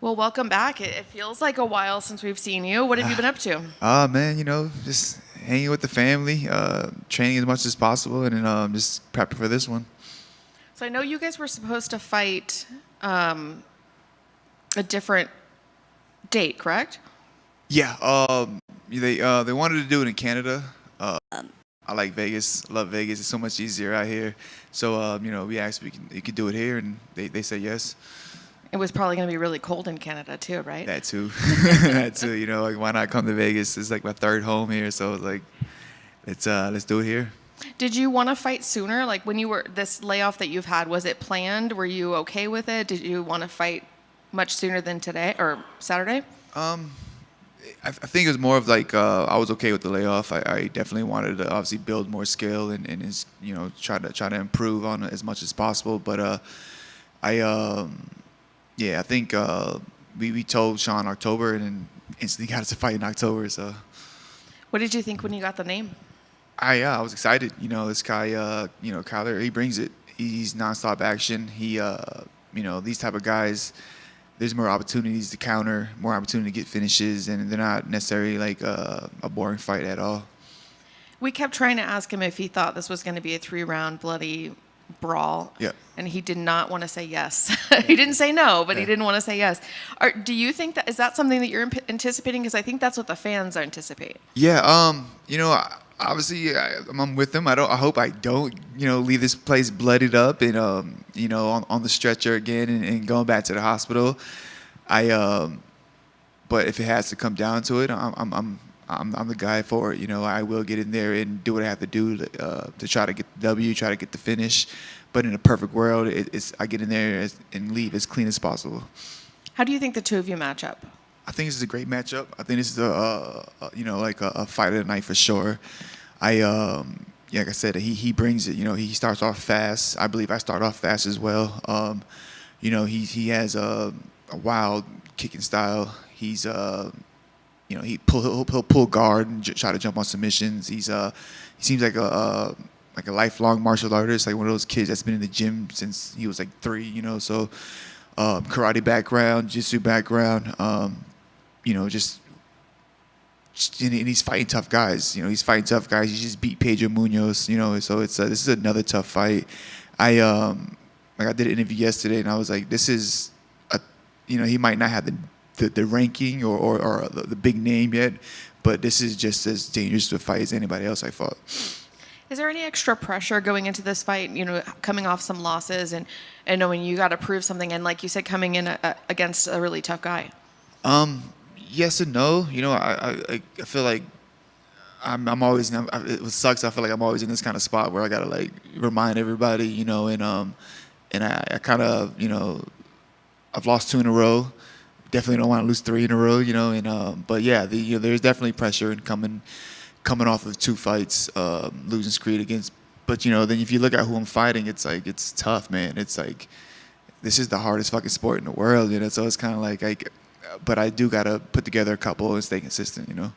Well, welcome back. It feels like a while since we've seen you. What have you been up to? Man, just hanging with the family, training as much as possible, and just prepping for this one. So I know you guys were supposed to fight a different date, correct? Yeah, they wanted to do it in Canada. I like Vegas, love Vegas. It's so much easier out here. So we asked if you could do it here, and they said yes. It was probably going to be really cold in Canada too, right? That too, that too. Like why not come to Vegas? It's like my third home here, so like let's do it here. Did you want to fight sooner? Like when you were this layoff that you've had, was it planned? Were you okay with it? Did you want to fight much sooner than today or Saturday? I think it was more of like I was okay with the layoff. I definitely wanted to obviously build more skill and try to improve on it as much as possible. But I think we told Sean October and then instantly got us a fight in October. So What did you think when you got the name? I was excited. This guy, Kyler, he brings it. He's nonstop action. He, these type of guys, there's more opportunities to counter, more opportunity to get finishes, and they're not necessarily like a boring fight at all. We kept trying to ask him if he thought this was going to be a 3-round bloody brawl. Yeah. And he did not want to say yes. He didn't say no, but he didn't want to say yes. Do you think that is that something that you're anticipating? Because I think that's what the fans anticipate. Yeah. Obviously, I'm with them. I hope I don't, leave this place bloodied up and, on the stretcher again and going back to the hospital. But if it has to come down to it, I'm the guy for it. I will get in there and do what I have to do to try to get the W, try to get the finish. But in a perfect world, I get in there and leave as clean as possible. How do you think the two of you match up? I think this is a great matchup. I think this is a fight of the night for sure. Like I said, he brings it. He starts off fast. I believe I start off fast as well. He has a wild kicking style. He's he'll pull guard and try to jump on submissions. He seems like a lifelong martial artist, like one of those kids that's been in the gym since he was like 3. So karate background, jiu-jitsu background. And he's fighting tough guys. He just beat Pedro Munoz. So it's this is another tough fight. I did an interview yesterday, and I was like, this is he might not have the ranking or the big name yet, but this is just as dangerous a fight as anybody else I fought. Is there any extra pressure going into this fight, coming off some losses and knowing you got to prove something and, like you said, coming in against a really tough guy? Yes and no. I feel like I'm always, it sucks. I feel like I'm always in this kind of spot where I got to like remind everybody, and I kind of, I've lost 2 in a row. Definitely don't want to lose 3 in a row, but yeah, there's definitely pressure in coming off of 2 fights, losing streak against. But then if you look at who I'm fighting, it's like it's tough, man. It's like this is the hardest fucking sport in the world, So it's kind of like but I do gotta put together a couple and stay consistent, And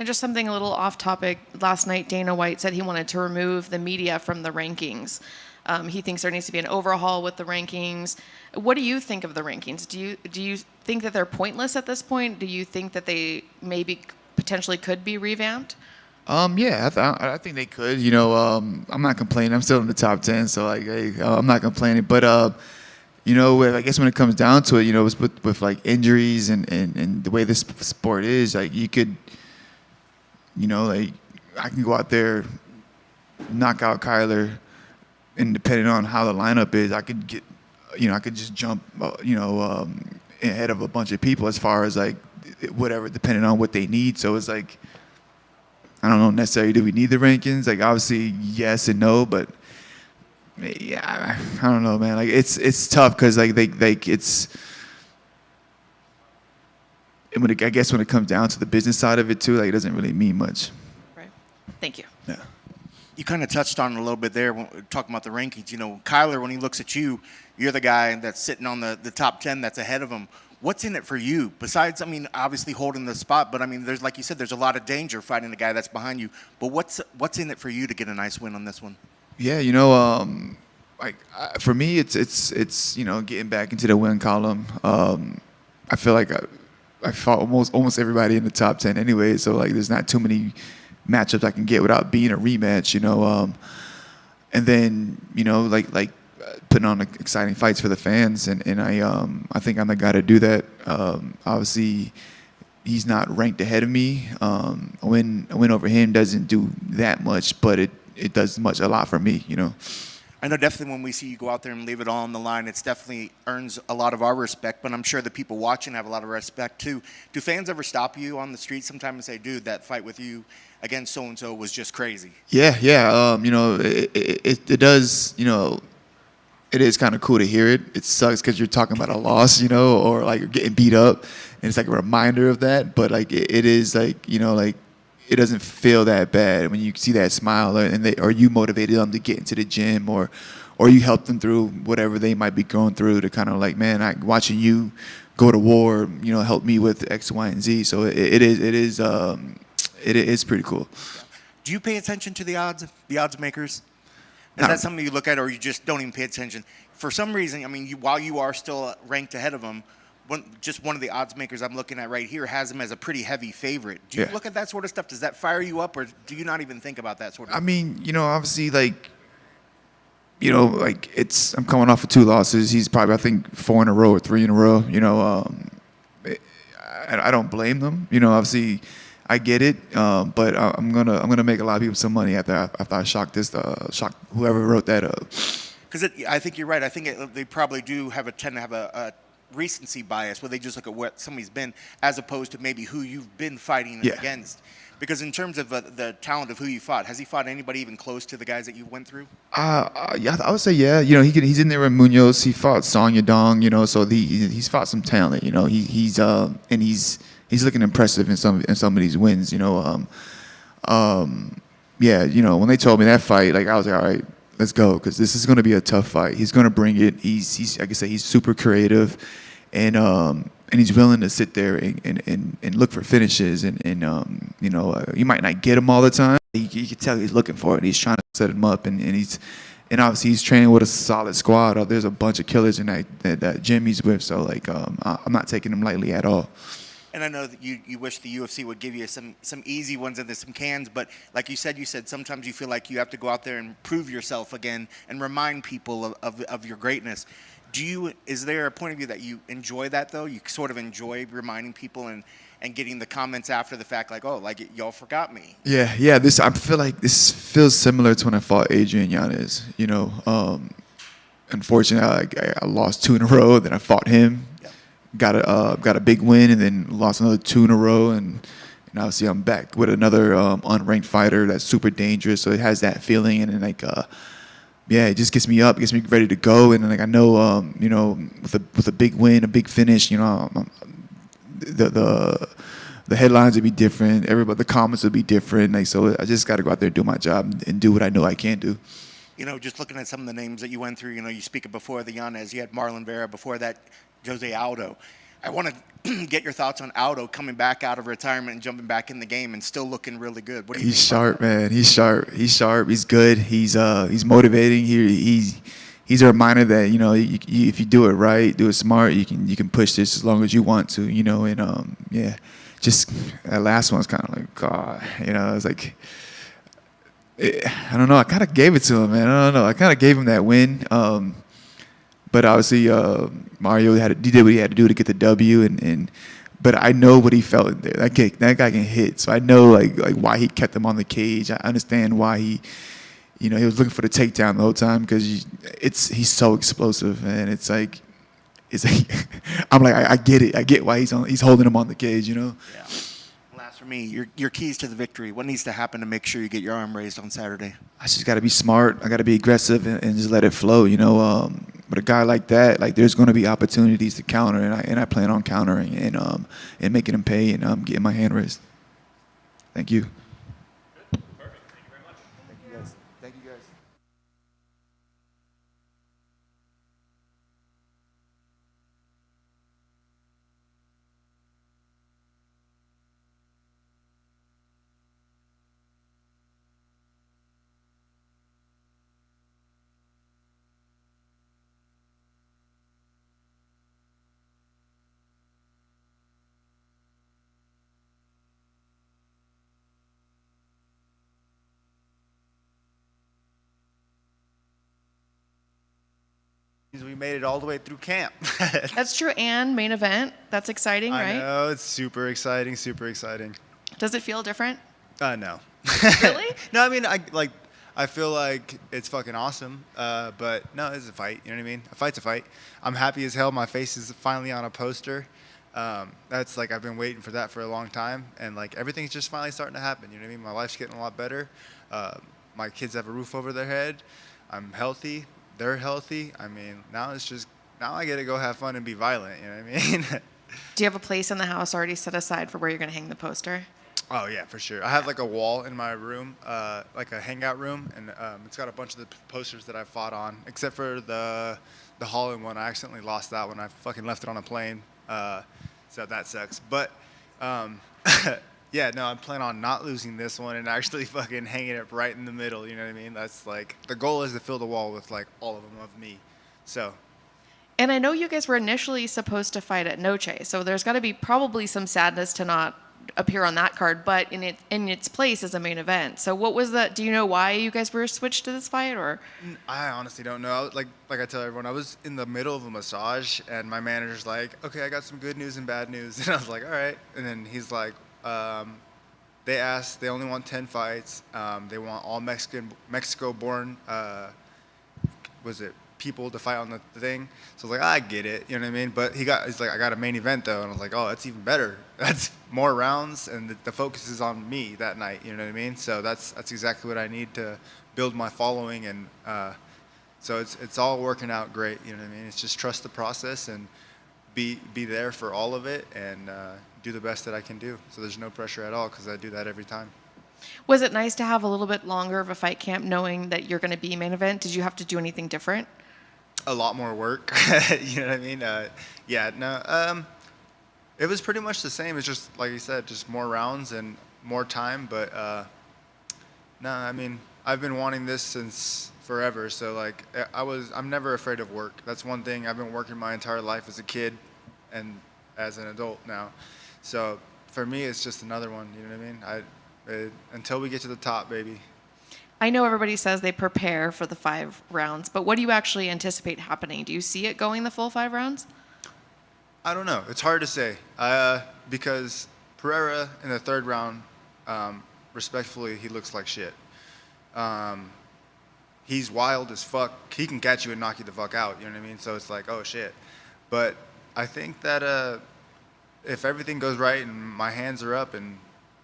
just something a little off topic. Last night, Dana White said he wanted to remove the media from the rankings. He thinks there needs to be an overhaul with the rankings. What do you think of the rankings? Do you think that they're pointless at this point? Do you think that they maybe potentially could be revamped? Yeah, I think they could. I'm not complaining. I'm still in the top 10, so I'm not complaining. But I guess when it comes down to it, with like injuries and the way this sport is, like you could, I can go out there, knock out Kyler, and depending on how the lineup is, I could get, I could just jump, ahead of a bunch of people as far as like whatever, depending on what they need. So it's like, I don't know necessarily, do we need the rankings? Like obviously yes and no, but yeah, I don't know, man. Like it's tough because I guess when it comes down to the business side of it too, like it doesn't really mean much. Right. Thank you. Yeah. You kind of touched on it a little bit there when talking about the rankings. Kyler, when he looks at you, you're the guy that's sitting on the top 10 that's ahead of him. What's in it for you? Besides, obviously holding the spot, but there's, like you said, there's a lot of danger fighting the guy that's behind you. But what's in it for you to get a nice win on this one? Yeah, for me, it's getting back into the win column. I feel like I fought almost everybody in the top 10 anyway. So like, there's not too many matchups I can get without being a rematch, you know. And then, you know, like putting on exciting fights for the fans, and I think I'm the guy to do that. Obviously, he's not ranked ahead of me. A win over him doesn't do that much, but it does a lot for me, you know. I know definitely when we see you go out there and leave it all on the line, it's definitely earns a lot of our respect, but I'm sure the people watching have a lot of respect too. Do fans ever stop you on the street sometime and say, dude, that fight with you against so-and-so was just crazy? Yeah. You know, it does, you know, it is kind of cool to hear it. It sucks because you're talking about a loss, you know, or like you're getting beat up, and it's like a reminder of that. But like it is like, you know, like it doesn't feel that bad when you see that smile, or you motivated them to get into the gym, or you help them through whatever they might be going through, to kind of like, man, watching you go to war, you know, help me with X, Y, and Z. So it is pretty cool. Do you pay attention to the odds makers? Is that something you look at, or you just don't even pay attention? For some reason, I mean, while you are still ranked ahead of them, just one of the odds makers I'm looking at right here has him as a pretty heavy favorite. Do you look at that sort of stuff? Does that fire you up, or do you not even think about that sort of I mean, you know, obviously, like, you know, like I'm coming off of 2 losses. He's probably, I think, 4 in a row or 3 in a row. You know, I don't blame them. You know, obviously, I get it, but I'm gonna make a lot of people some money after I shock whoever wrote that up. Because I think you're right. I think they probably do tend to have a recency bias where they just look at what somebody's been as opposed to maybe who you've been fighting against. Because in terms of the talent of who you fought, has he fought anybody even close to the guys that you went through? Yeah, I would say yeah. You know, he's in there with Munoz. He fought Song Yadong. You know, so he's fought some talent. You know, he's looking impressive in some of these wins. You know, yeah. You know, when they told me that fight, like I was like, all right, let's go, because this is going to be a tough fight. He's going to bring it. He's like I said, he's super creative, and he's willing to sit there and look for finishes, and you know, you might not get him all the time. You can tell he's looking for it. He's trying to set him up, and obviously he's training with a solid squad. There's a bunch of killers in that gym he's with, so like I'm not taking him lightly at all. And I know that you wish the UFC would give you some easy ones and there's some cans, but like you said sometimes you feel like you have to go out there and prove yourself again and remind people of your greatness. Is there a point of view that you enjoy that, though? You sort of enjoy reminding people and getting the comments after the fact, like, oh, like y'all forgot me. Yeah. I feel like this feels similar to when I fought Adrian Yanez. You know, unfortunately, I lost 2 in a row. Then I fought him. Got a big win, and then lost another 2 in a row, and obviously I'm back with another unranked fighter that's super dangerous. So it has that feeling, and like yeah, it just gets me up, gets me ready to go, and like I know you know, with a big win, a big finish, you know, the headlines would be different, the comments would be different. Like, so I just got to go out there and do my job and do what I know I can do. You know, just looking at some of the names that you went through, you know, you speak of before the Yanez, you had Marlon Vera, before that Jose Aldo. I want to get your thoughts on Aldo coming back out of retirement and jumping back in the game and still looking really good. What do you think? He's sharp, man. He's sharp. He's good. He's motivating. He's a reminder that, you know, if you do it right, do it smart, you can push this as long as you want to, you know. And yeah, just that last one's kind of like, God, you know, it's like, I don't know. I kind of gave it to him, man. I don't know. I kind of gave him that win. But obviously, Mario did what he had to do to get the W, but I know what he felt in there. That guy can hit, so I know like why he kept him on the cage. I understand why he was looking for the takedown the whole time, because he's so explosive, and it's like I'm like, I get it. I get why he's holding him on the cage, you know. Yeah. Last for me, your keys to the victory. What needs to happen to make sure you get your arm raised on Saturday? I just got to be smart. I got to be aggressive and just let it flow, you know. But a guy like that, like, there's going to be opportunities to counter, and I plan on countering and making him pay, and getting my hand raised. Thank you. We made it all the way through camp. That's true. And main event. That's exciting, I right? know, it's super exciting, super exciting. Does it feel different? No. Really? No, I mean, I feel like it's fucking awesome, but no, it's a fight. You know what I mean? A fight's a fight. I'm happy as hell. My face is finally on a poster. That's like I've been waiting for that for a long time, and like everything's just finally starting to happen. You know what I mean? My life's getting a lot better. My kids have a roof over their head. I'm healthy. They're healthy. I mean, now I get to go have fun and be violent. You know what I mean? Do you have a place in the house already set aside for where you're going to hang the poster? Oh yeah, for sure. I have like a wall in my room, like a hangout room, and it's got a bunch of the posters that I fought on, except for the Holland one. I accidentally lost that one. I fucking left it on a plane, so that sucks. But yeah, no, I'm planning on not losing this one and actually fucking hanging it right in the middle. You know what I mean? That's like the goal is to fill the wall with like all of them of me. So. And I know you guys were initially supposed to fight at Noche, so there's got to be probably some sadness to not appear on that card, but in its place as a main event. So what was that? Do you know why you guys were switched to this fight, or? I honestly don't know. Like I tell everyone, I was in the middle of a massage, and my manager's like, "Okay, I got some good news and bad news," and I was like, "All right." And then he's like, they only want 10 fights. They want all Mexico-born, people to fight on the thing. So I was like, I get it, you know what I mean? But he's like, I got a main event though, and I was like, oh, that's even better. That's more rounds, and the focus is on me that night, you know what I mean? So that's exactly what I need to build my following, and so it's all working out great, you know what I mean? It's just trust the process and be there for all of it, and do the best that I can do. So there's no pressure at all, because I do that every time. Was it nice to have a little bit longer of a fight camp knowing that you're going to be main event? Did you have to do anything different? A lot more work, you know what I mean? It was pretty much the same. It's just, like you said, just more rounds and more time. But no, I mean, I've been wanting this since forever. So like, I'm never afraid of work. That's one thing. I've been working my entire life as a kid and as an adult now. So for me, it's just another one, you know what I mean? Until we get to the top, baby. I know everybody says they prepare for the 5 rounds, but what do you actually anticipate happening? Do you see it going the full 5 rounds? I don't know. It's hard to say because Pereira in the 3rd round, respectfully, he looks like shit. He's wild as fuck. He can catch you and knock you the fuck out, you know what I mean? So it's like, oh shit. But I think that if everything goes right and my hands are up, and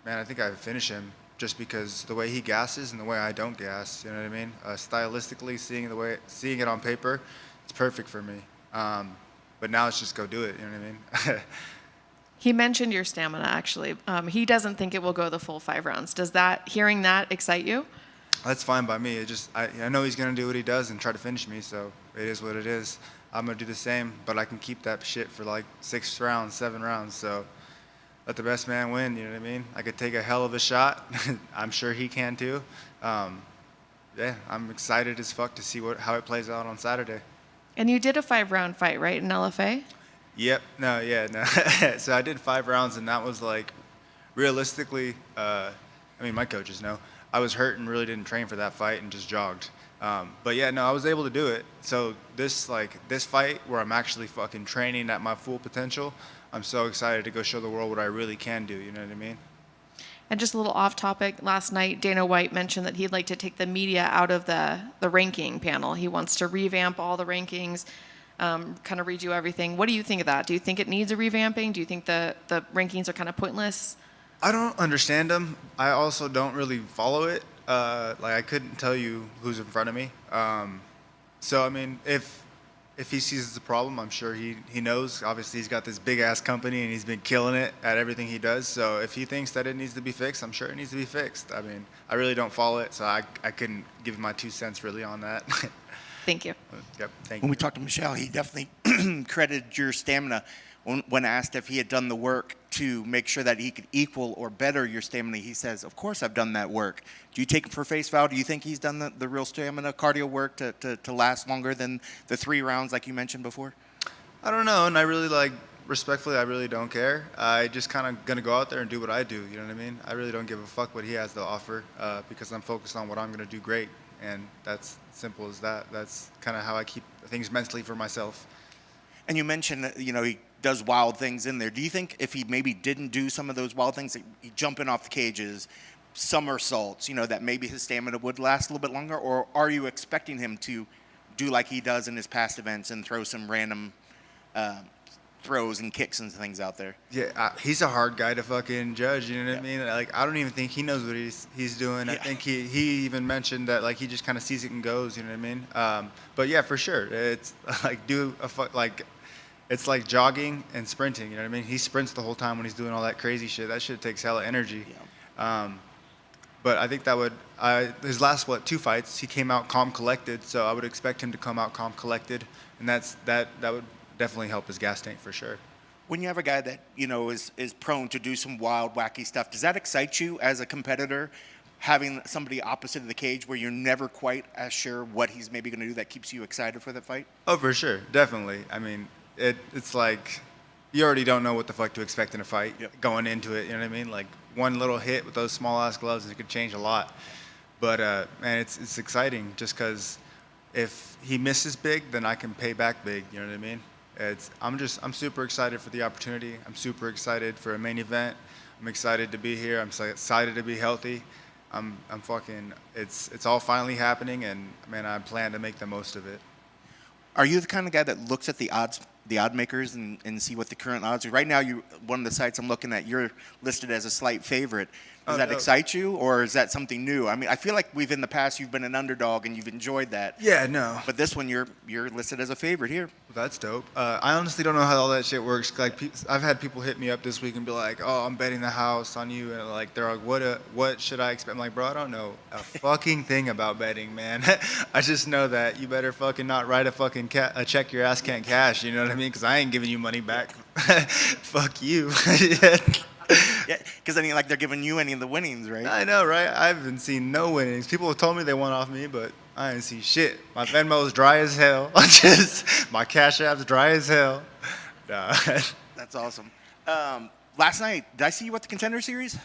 man, I think I finish him. Just because the way he gasses and the way I don't gas, you know what I mean? Stylistically, seeing it on paper, it's perfect for me. But now it's just go do it, you know what I mean? He mentioned your stamina, actually. He doesn't think it will go the full 5 rounds. Does hearing that excite you? That's fine by me. I know he's gonna do what he does and try to finish me, so it is what it is. I'm gonna do the same, but I can keep that shit for like 6 rounds, 7 rounds, so. Let the best man win, you know what I mean? I could take a hell of a shot. I'm sure he can too. Yeah, I'm excited as fuck to see how it plays out on Saturday. And you did a 5-round fight, right, in LFA? Yep. No. So I did 5 rounds, and that was like, realistically, I mean, my coaches know, I was hurt and really didn't train for that fight and just jogged. But yeah, no, I was able to do it. So this fight where I'm actually fucking training at my full potential, I'm so excited to go show the world what I really can do, you know what I mean? And just a little off topic, last night Dana White mentioned that he'd like to take the media out of the ranking panel. He wants to revamp all the rankings, kind of redo everything. What do you think of that? Do you think it needs a revamping? Do you think the rankings are kind of pointless? I don't understand them. I also don't really follow it. Like I couldn't tell you who's in front of me. So I mean, if he sees it's a problem, I'm sure he knows. Obviously, he's got this big-ass company, and he's been killing it at everything he does. So if he thinks that it needs to be fixed, I'm sure it needs to be fixed. I mean, I really don't follow it, so I couldn't give my 2 cents really on that. Thank you. Yep, thank you. When we talked to Michel, he definitely credited your stamina when asked if he had done the work to make sure that he could equal or better your stamina. He says, of course I've done that work. Do you take him for face value? Do you think he's done the real stamina cardio work to last longer than the 3 rounds like you mentioned before? I don't know, and I really respectfully, I really don't care. I just kind of gonna go out there and do what I do, you know what I mean? I really don't give a fuck what he has to offer because I'm focused on what I'm gonna do great. and that's simple as that. That's kind of how I keep things mentally for myself. And you mentioned that, he does wild things in there. Do you think if he maybe didn't do some of those wild things, like jumping off the cages, somersaults, that maybe his stamina would last a little bit longer? Or are you expecting him to do like he does in his past events and throw some random throws and kicks and things out there? Yeah, he's a hard guy to fucking judge. You know what I mean? Like, I don't even think he knows what he's doing. I think he even mentioned that, like, he just kind of sees it and goes. You know what I mean? But yeah, for sure, it's like it's like jogging and sprinting. You know what I mean? He sprints the whole time when he's doing all that crazy shit. That shit takes hella energy. Yeah. But I think his last 2 fights, he came out calm, collected. So I would expect him to come out calm, collected, and that would definitely help his gas tank for sure. When you have a guy that is prone to do some wild, wacky stuff, does that excite you as a competitor? Having somebody opposite of the cage where you're never quite as sure what he's maybe going to do, that keeps you excited for the fight? Oh, for sure, definitely. I mean, it's like you already don't know what the fuck to expect in a fight going into it. You know what I mean? Like, one little hit with those small ass gloves, it could change a lot. But man, it's exciting just because if he misses big, then I can pay back big. You know what I mean? I'm super excited for the opportunity. I'm super excited for a main event. I'm excited to be here. I'm so excited to be healthy. I'm fucking. It's all finally happening, and man, I plan to make the most of it. Are you the kind of guy that looks at the odds, the odd makers, and see what the current odds are? Right now, one of the sites I'm looking at, you're listed as a slight favorite. Does that excite you, or is that something new? I mean, I feel like in the past you've been an underdog and you've enjoyed that. Yeah, no. But this one, you're listed as a favorite here. That's dope. I honestly don't know how all that shit works. Like, I've had people hit me up this week and be like, "Oh, I'm betting the house on you," and like they're like, "What should I expect?" I'm like, "Bro, I don't know a fucking thing about betting, man. I just know that you better fucking not write a fucking a check your ass can't cash. You know what I mean? Because I ain't giving you money back. Fuck you." Yeah, because I mean, like, they're giving you any of the winnings, right? I know, right? I haven't seen no winnings. People have told me they won off me, but I didn't see shit. My Venmo's dry as hell. My Cash App's dry as hell. Nah. That's awesome. Last night, did I see you at the Contender Series?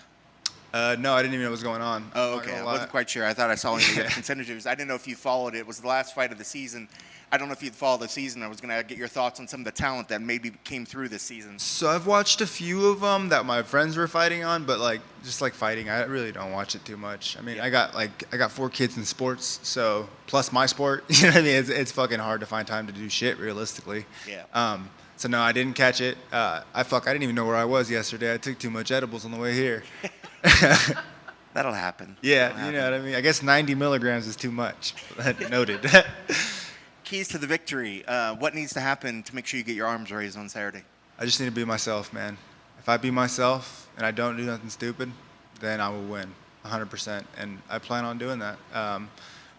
No, I didn't even know what was going on. Oh, okay. I wasn't quite sure. I thought I saw you at the Contender Series. I didn't know if you followed it. It was the last fight of the season. I don't know if you'd follow the season. I was going to get your thoughts on some of the talent that maybe came through this season. So I've watched a few of them that my friends were fighting on, but just fighting, I really don't watch it too much. I mean, I got 4 kids in sports, so plus my sport, you know what I mean? It's fucking hard to find time to do shit realistically. Yeah. So no, I didn't catch it. I didn't even know where I was yesterday. I took too much edibles on the way here. That'll happen. Yeah, That'll you know what I mean? I guess 90 milligrams is too much. Noted. Keys to the victory. What needs to happen to make sure you get your arms raised on Saturday? I just need to be myself, man. If I be myself and I don't do nothing stupid, then I will win 100%. And I plan on doing that.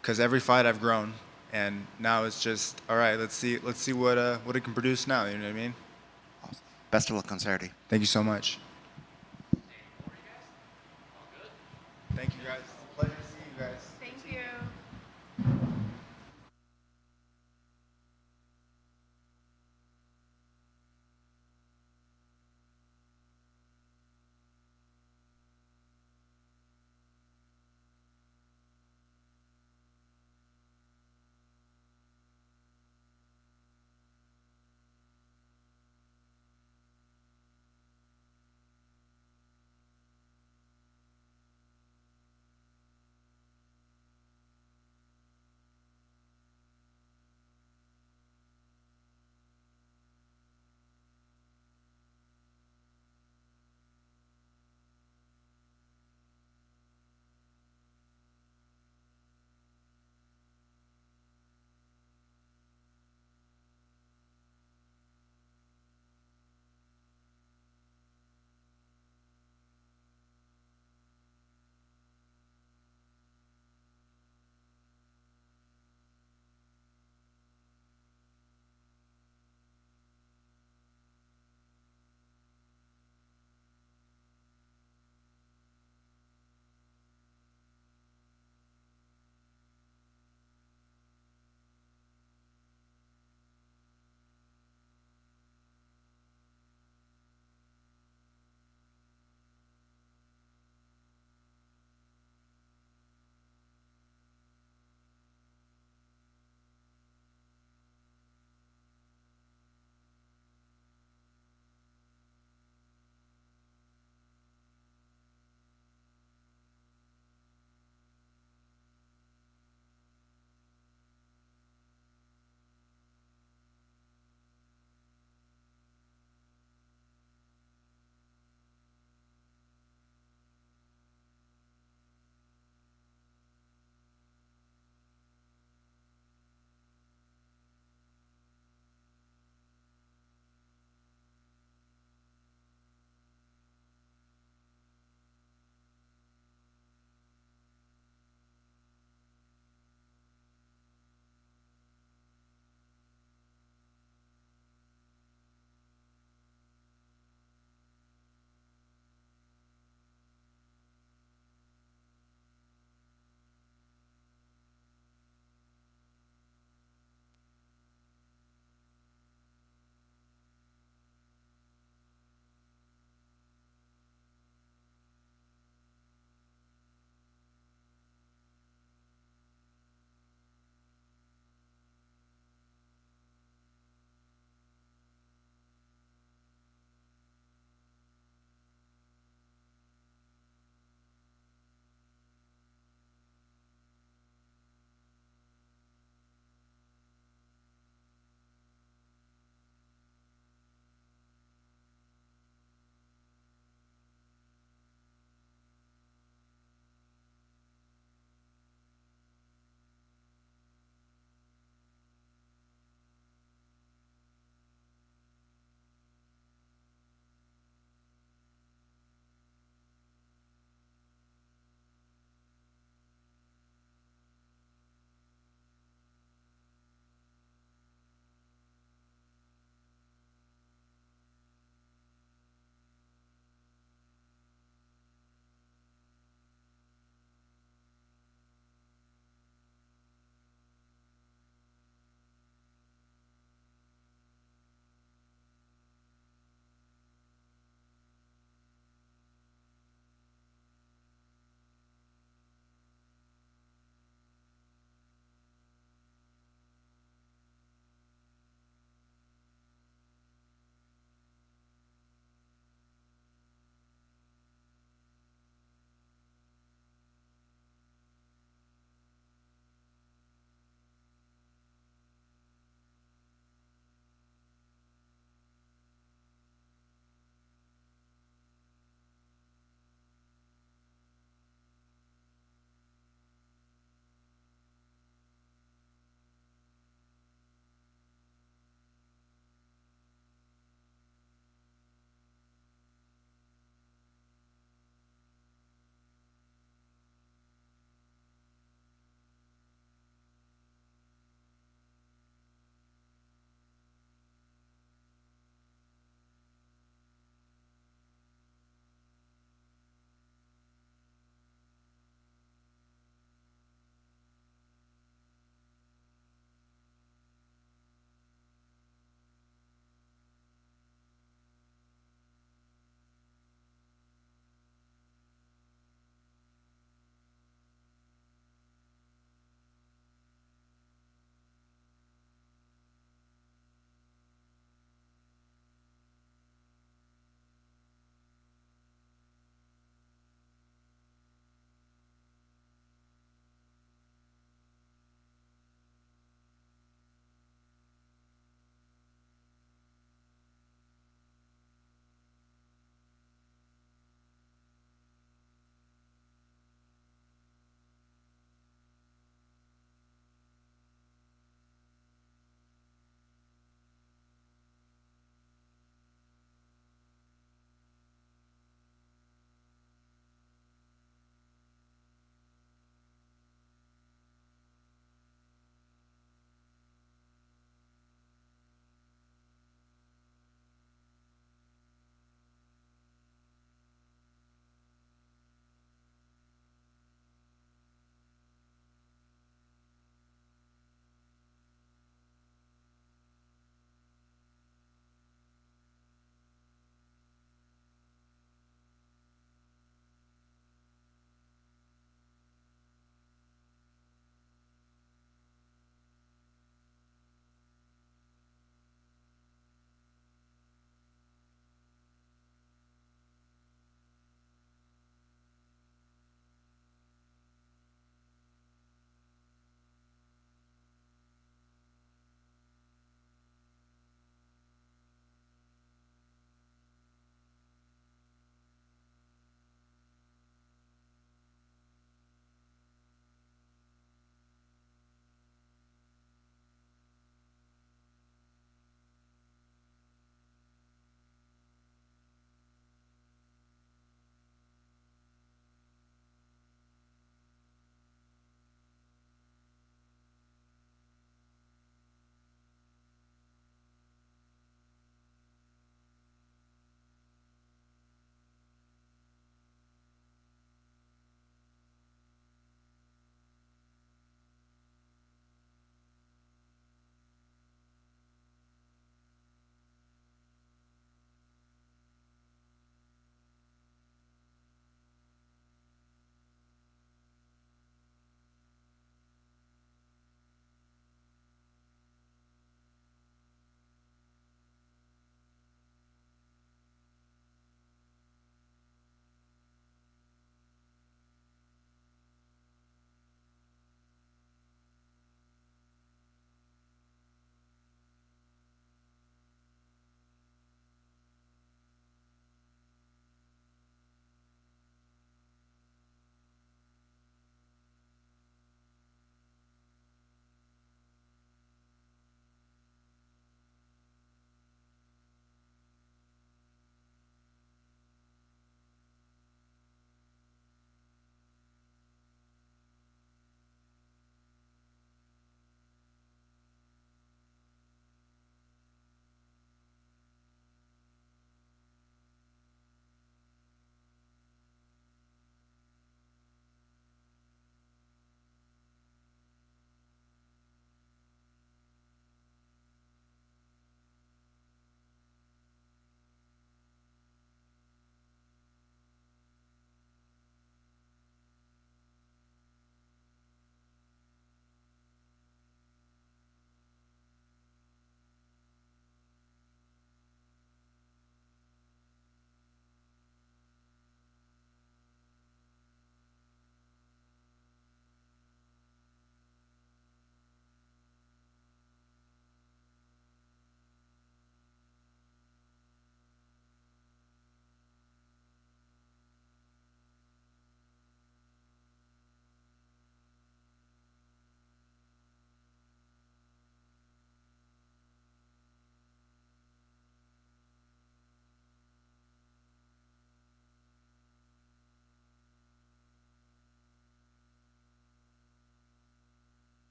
Because every fight I've grown. And now it's just, all right, let's see what it can produce now. You know what I mean? Awesome. Best of luck on Saturday. Thank you so much. Thank you, guys. It's a pleasure to see you guys. Thank you.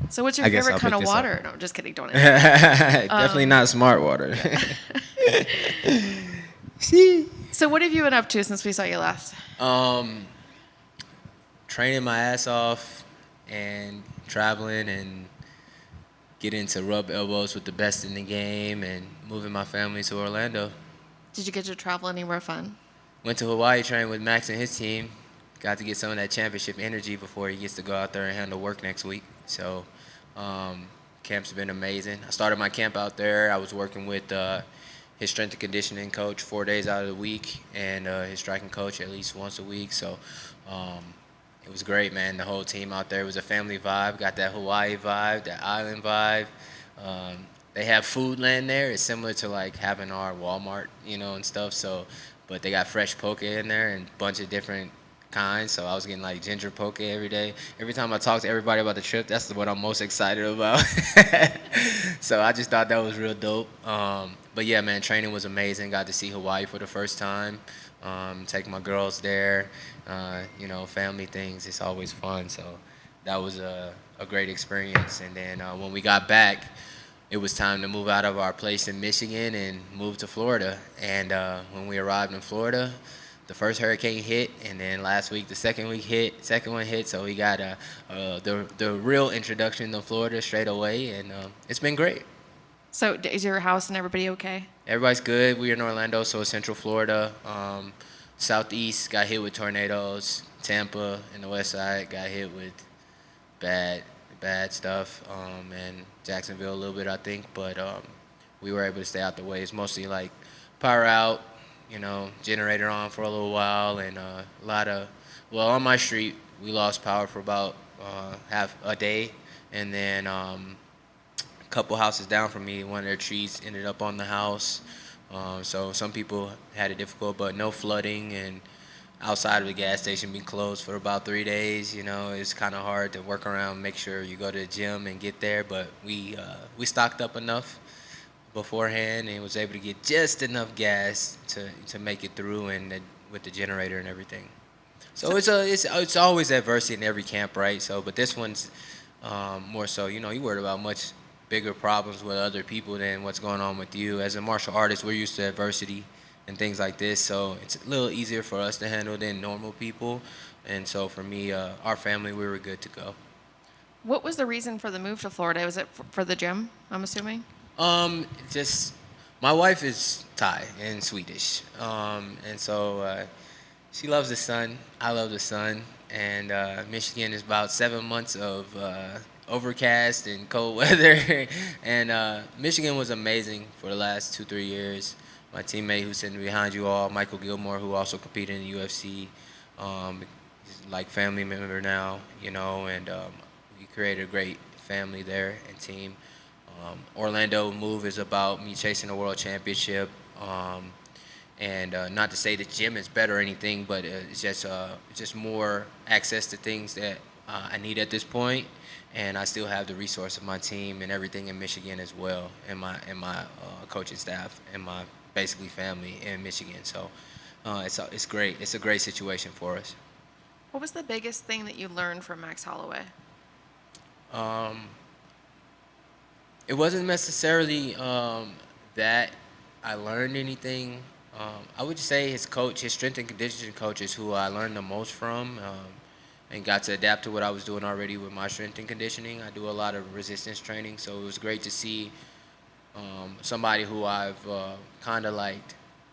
So what's your I guess favorite I'll kind pick of this up. water? No, just kidding. Don't answer. Definitely not smart water. So what have you been up to since we saw you last? Training my ass off and traveling and getting to rub elbows with the best in the game and moving my family to Orlando. Did you get to travel anywhere fun? Went to Hawaii, trained with Max and his team. Got to get some of that championship energy before he gets to go out there and handle work next week. So camp's been amazing. I started my camp out there. I was working with his strength and conditioning coach 4 days out of the week and his striking coach at least once a week. So it was great, man. The whole team out there was a family vibe. Got that Hawaii vibe, that island vibe. They have food land there. It's similar to like having our Walmart, you know, and stuff. So, but they got fresh poke in there and a bunch of different kinds. So I was getting like ginger poke every day. Every time I talk to everybody about the trip, that's what I'm most excited about. So I just thought that was real dope. But yeah, man, training was amazing. Got to see Hawaii for the first time. Take my girls there. You know, family things. It's always fun. So that was a great experience. And then when we got back, it was time to move out of our place in Michigan and move to Florida. And when we arrived in Florida, the first hurricane hit, and then last week the second one hit. So we got the real introduction to Florida straight away, and it's been great. So is your house and everybody okay? Everybody's good. We're in Orlando, so it's Central Florida. Southeast got hit with tornadoes. Tampa and the west side got hit with bad stuff. And Jacksonville a little bit, I think. But we were able to stay out the way. It's mostly like power out, you know, generator on for a little while, and a lot of, well, on my street, we lost power for about half a day. And then a couple houses down from me, one of their trees ended up on the house. So some people had it difficult, but no flooding, and outside of the gas station being closed for about 3 days. You know, it's kind of hard to work around, make sure you go to the gym and get there, but we stocked up enough beforehand and was able to get just enough gas to make it through, and with the generator and everything. So it's always adversity in every camp, right? So, but this one's more so, you know, you worried about much bigger problems with other people than what's going on with you. As a martial artist, we're used to adversity and things like this, so it's a little easier for us to handle than normal people. And so for me, our family, we were good to go. What was the reason for the move to Florida? Was it for the gym, I'm assuming? Just my wife is Thai and Swedish, and so she loves the sun. I love the sun, and Michigan is about 7 months of overcast and cold weather, and Michigan was amazing for the last 2-3 years. My teammate who's sitting behind you all, Michael Gilmore, who also competed in the UFC, he's like family member now, you know, and we created a great family there and team. Orlando move is about me chasing a world championship, and not to say the gym is better or anything, but it's just more access to things that I need at this point, and I still have the resource of my team and everything in Michigan as well, and my coaching staff and my basically family in Michigan. So it's great. It's a great situation for us. What was the biggest thing that you learned from Max Holloway? It wasn't necessarily that I learned anything. I would say his coach, his strength and conditioning coach, is who I learned the most from, and got to adapt to what I was doing already with my strength and conditioning. I do a lot of resistance training, so it was great to see somebody who I've kind of like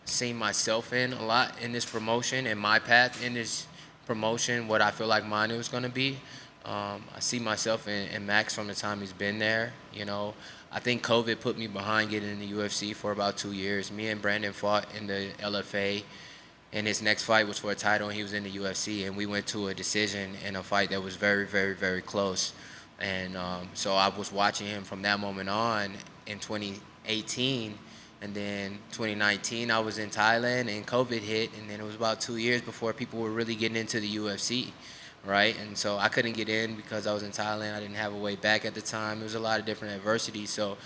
seen myself in a lot in this promotion, and my path in this promotion, what I feel like mine was going to be. I see myself in Max from the time he's been there. You know, I think COVID put me behind getting in the UFC for about 2 years. Me and Brandon fought in the LFA, and his next fight was for a title, and he was in the UFC, and we went to a decision in a fight that was very, very, very close. And so I was watching him from that moment on in 2018, and then 2019 I was in Thailand, and COVID hit, and then it was about 2 years before people were really getting into the UFC. Right, and so I couldn't get in because I was in Thailand. I didn't have a way back at the time. There was a lot of different adversity. So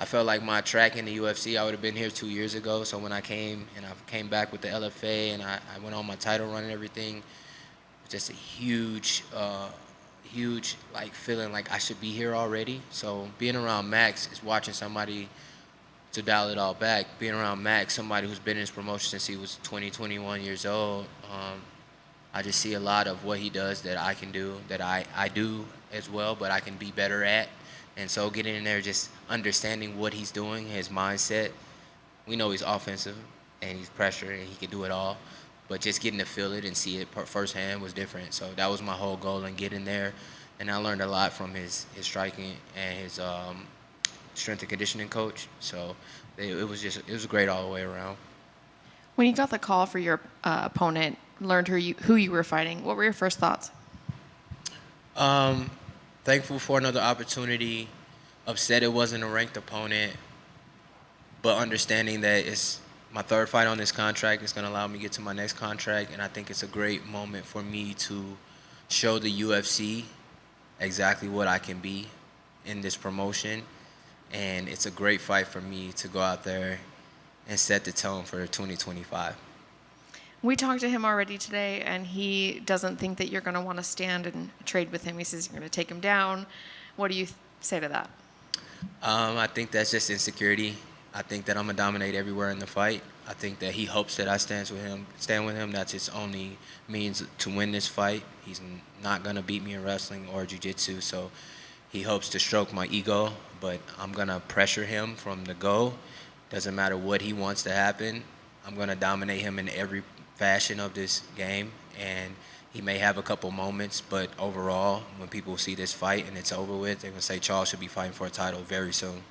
I felt like my track in the UFC, I would have been here 2 years ago. So when I came back with the LFA, and I went on my title run and everything, it was just a huge like feeling like I should be here already. So being around Max is watching somebody, to dial it all back, being around Max, somebody who's been in his promotion since he was 20, 21 years old. I just see a lot of what he does that I can do, that I do as well, but I can be better at. And so getting in there, just understanding what he's doing, his mindset. We know he's offensive and he's pressure and he can do it all, but just getting to feel it and see it firsthand was different. So that was my whole goal in getting there. And I learned a lot from his striking and his strength and conditioning coach. So it was great all the way around. When you got the call for your opponent, learned who you were fighting, what were your first thoughts? Thankful for another opportunity. Upset it wasn't a ranked opponent, but understanding that it's my third fight on this contract. It's going to allow me to get to my next contract, and I think it's a great moment for me to show the UFC exactly what I can be in this promotion. And it's a great fight for me to go out there and set the tone for 2025. We talked to him already today, and he doesn't think that you're going to want to stand and trade with him. He says you're going to take him down. What do you say to that? I think that's just insecurity. I think that I'm going to dominate everywhere in the fight. I think that he hopes that I stand with him. That's his only means to win this fight. He's not going to beat me in wrestling or jiu-jitsu, so he hopes to stroke my ego, but I'm going to pressure him from the go. Doesn't matter what he wants to happen. I'm going to dominate him in every fashion of this game, and he may have a couple moments, but overall, when people see this fight and it's over with, they're going to say Charles should be fighting for a title very soon.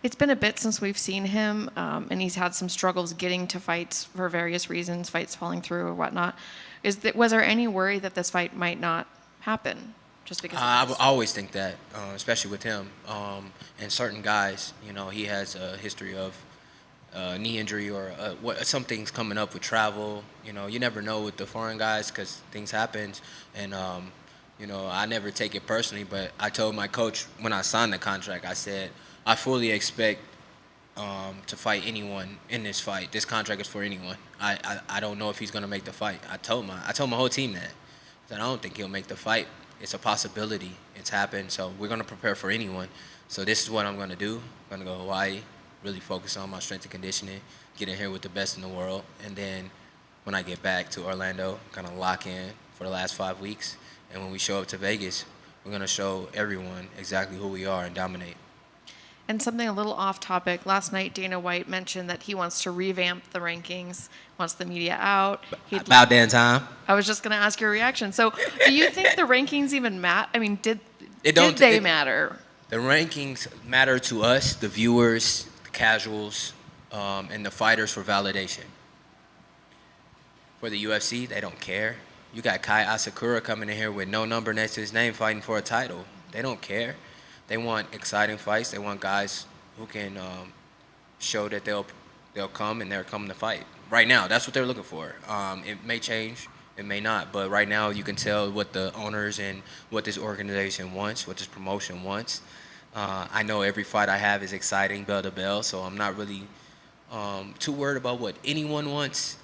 It's been a bit since we've seen him, and he's had some struggles getting to fights for various reasons, fights falling through or whatnot. Was there any worry that this fight might not happen just because I always think that, especially with him. And certain guys, he has a history of knee injury or something's coming up with travel. You never know with the foreign guys because things happen. And, I never take it personally, but I told my coach when I signed the contract, I said, I fully expect to fight anyone in this fight. This contract is for anyone. I don't know if he's going to make the fight. I told my whole team that. I said, I don't think he'll make the fight. It's a possibility. It's happened. So we're going to prepare for anyone. So this is what I'm going to do. I'm going to go to Hawaii, really focus on my strength and conditioning, get in here with the best in the world. And then when I get back to Orlando, kind of lock in for the last 5 weeks. And when we show up to Vegas, we're going to show everyone exactly who we are and dominate. And something a little off topic, last night Dana White mentioned that he wants to revamp the rankings, wants the media out. About damn time. I was just going to ask your reaction. So do you think the rankings even matter? I mean, did they matter? The rankings matter to us, the viewers, the casuals, and the fighters for validation. For the UFC, they don't care. You got Kai Asakura coming in here with no number next to his name fighting for a title. They don't care. They want exciting fights. They want guys who can show that they'll come and they're coming to fight. Right now, that's what they're looking for. It may change, it may not, but right now you can tell what the owners and what this organization wants, what this promotion wants. I know every fight I have is exciting, bell to bell, so I'm not really too worried about what anyone wants.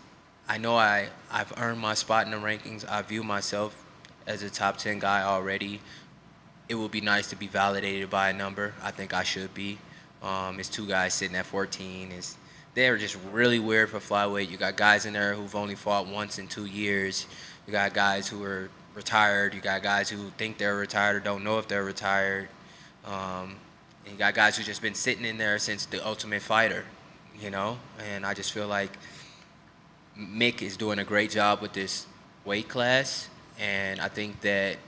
I know I've earned my spot in the rankings. I view myself as a top 10 guy already. It would be nice to be validated by a number. I think I should be. It's two guys sitting at 14. They're just really weird for flyweight. You got guys in there who've only fought once in 2 years. You got guys who are retired. You got guys who think they're retired or don't know if they're retired. And you got guys who've just been sitting in there since The Ultimate Fighter, And I just feel like Mick is doing a great job with this weight class. And I think that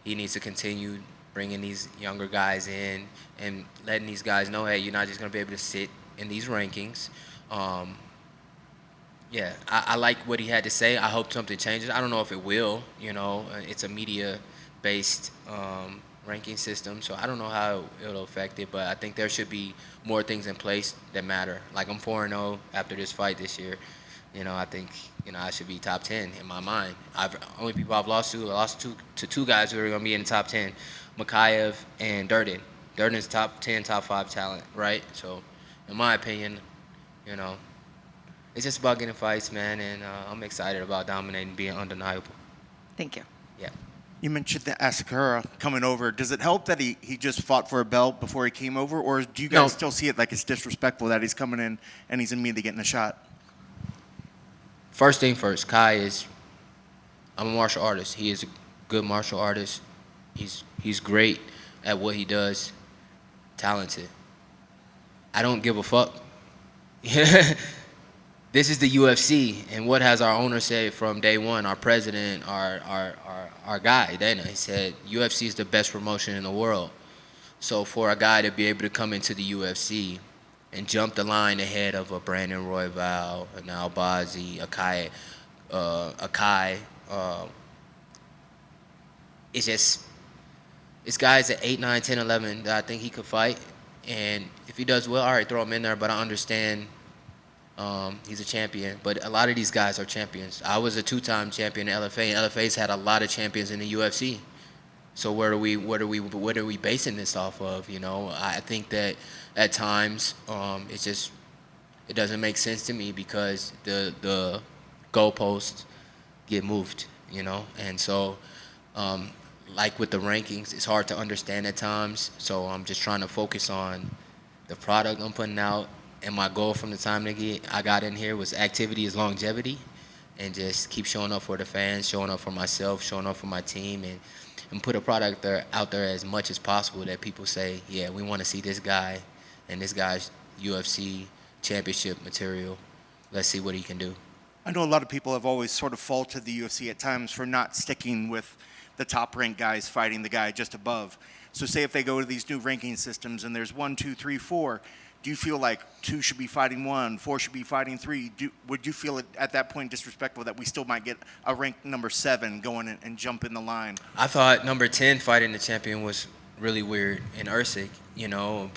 he needs to continue bringing these younger guys in and letting these guys know, hey, you're not just going to be able to sit in these rankings. I like what he had to say. I hope something changes. I don't know if it will. It's a media-based ranking system, so I don't know how it'll affect it, but I think there should be more things in place that matter. Like I'm 4-0 after this fight this year. I think, I should be top 10 in my mind. Only people I've lost to two guys who are going to be in the top 10, Makayev and Durden. Durden's top 10, top 5 talent, right? So, in my opinion, it's just about getting fights, man, and I'm excited about dominating, being undeniable. Thank you. Yeah. You mentioned the Asakura coming over. Does it help that he just fought for a belt before he came over, or do you guys No. still see it like it's disrespectful that he's coming in and he's immediately getting a shot? First thing first, Kai is, I'm a martial artist. He is a good martial artist. He's great at what he does, talented. I don't give a fuck. This is the UFC, and what has our owner said from day one, our president, our guy, Dana, he said, UFC is the best promotion in the world. So for a guy to be able to come into the UFC and jump the line ahead of a Brandon Royval, an Albazi, a Kai, it's just, this guy's at 8, 9, 10, 11 that I think he could fight. And if he does well, all right, throw him in there. But I understand he's a champion. But a lot of these guys are champions. I was a 2-time champion in LFA, and LFA's had a lot of champions in the UFC. So what are we basing this off of? You know, I think that at times it doesn't make sense to me because the goalposts get moved. You know, and so. Like with the rankings, it's hard to understand at times. So I'm just trying to focus on the product I'm putting out. And my goal from the time I got in here was activity is longevity. And just keep showing up for the fans, showing up for myself, showing up for my team, and put a product out there as much as possible that people say, yeah, we want to see this guy and this guy's UFC championship material. Let's see what he can do. I know a lot of people have always sort of faulted the UFC at times for not sticking with the top-ranked guys fighting the guy just above. So say if they go to these new ranking systems and there's 1, 2, 3, 4, do you feel like 2 should be fighting 1, 4 should be fighting 3? Would you feel it at that point disrespectful that we still might get a ranked number 7 going in and jump in the line? I thought number 10 fighting the champion was really weird in Usyk, you know,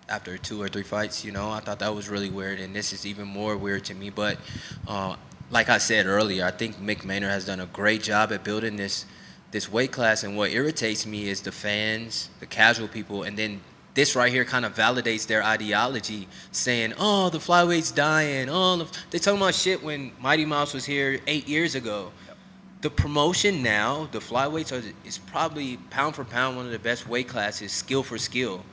after 2 or 3 fights, you know. I thought that was really weird, and this is even more weird to me. But like I said earlier, I think Mick Maynard has done a great job at building this weight class, and what irritates me is the fans, the casual people, and then this right here kind of validates their ideology, saying, oh, the flyweight's dying. Oh, they talking about shit when Mighty Mouse was here 8 years ago. Yep. The promotion now, the flyweights is probably pound for pound one of the best weight classes, skill for skill,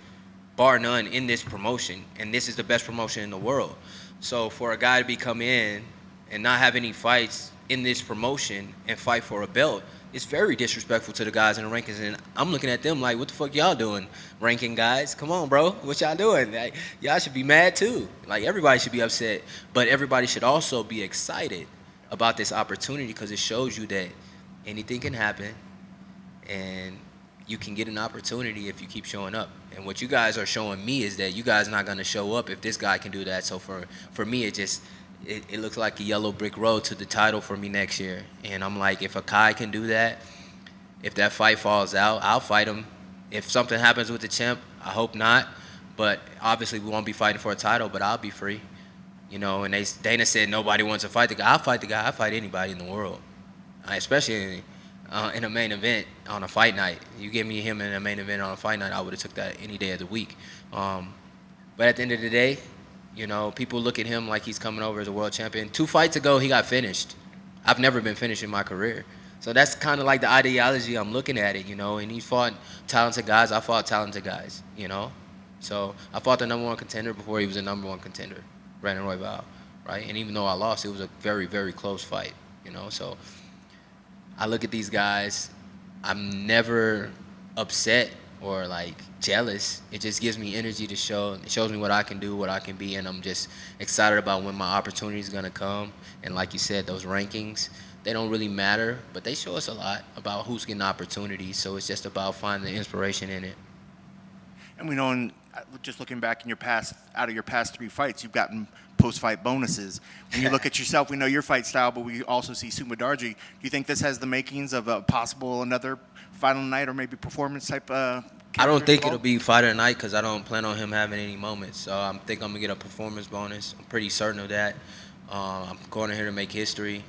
bar none in this promotion, and this is the best promotion in the world. So for a guy to come in and not have any fights in this promotion and fight for a belt, it's very disrespectful to the guys in the rankings. And I'm looking at them like, what the fuck y'all doing, ranking guys? Come on, bro. What y'all doing? Like, y'all should be mad too. Like, everybody should be upset. But everybody should also be excited about this opportunity because it shows you that anything can happen and you can get an opportunity if you keep showing up. And what you guys are showing me is that you guys are not going to show up if this guy can do that. So for me, it looks like a yellow brick road to the title for me next year. And I'm like, if Akai can do that, if that fight falls out, I'll fight him. If something happens with the champ, I hope not. But obviously we won't be fighting for a title, but I'll be free. You know, and Dana said nobody wants to fight the guy. I'll fight the guy. I'll fight anybody in the world, especially in a main event on a fight night. You give me him in a main event on a fight night, I would have took that any day of the week. But at the end of the day, you know, people look at him like he's coming over as a world champion. 2 fights ago, he got finished. I've never been finished in my career. So that's kind of like the ideology I'm looking at it, you know. And he fought talented guys. I fought talented guys, you know. So I fought the number 1 contender before he was the number 1 contender, Brandon Royval, right? And even though I lost, it was a very, very close fight, you know. So I look at these guys. I'm never upset or like jealous. It just gives me energy to show. It shows me what I can do, what I can be, and I'm just excited about when my opportunity is gonna come. And like you said, those rankings, they don't really matter, but they show us a lot about who's getting opportunities. So it's just about finding the inspiration in it. And we know, just looking back in your past, out of your past 3 fights, you've gotten post-fight bonuses. When you look at yourself, we know your fight style, but we also see Sumudaerji. Do you think this has the makings of a possible another final night or maybe performance type? I don't think it'll be fight of the night because I don't plan on him having any moments. So I think I'm gonna get a performance bonus. I'm pretty certain of that. I'm going in here to make history.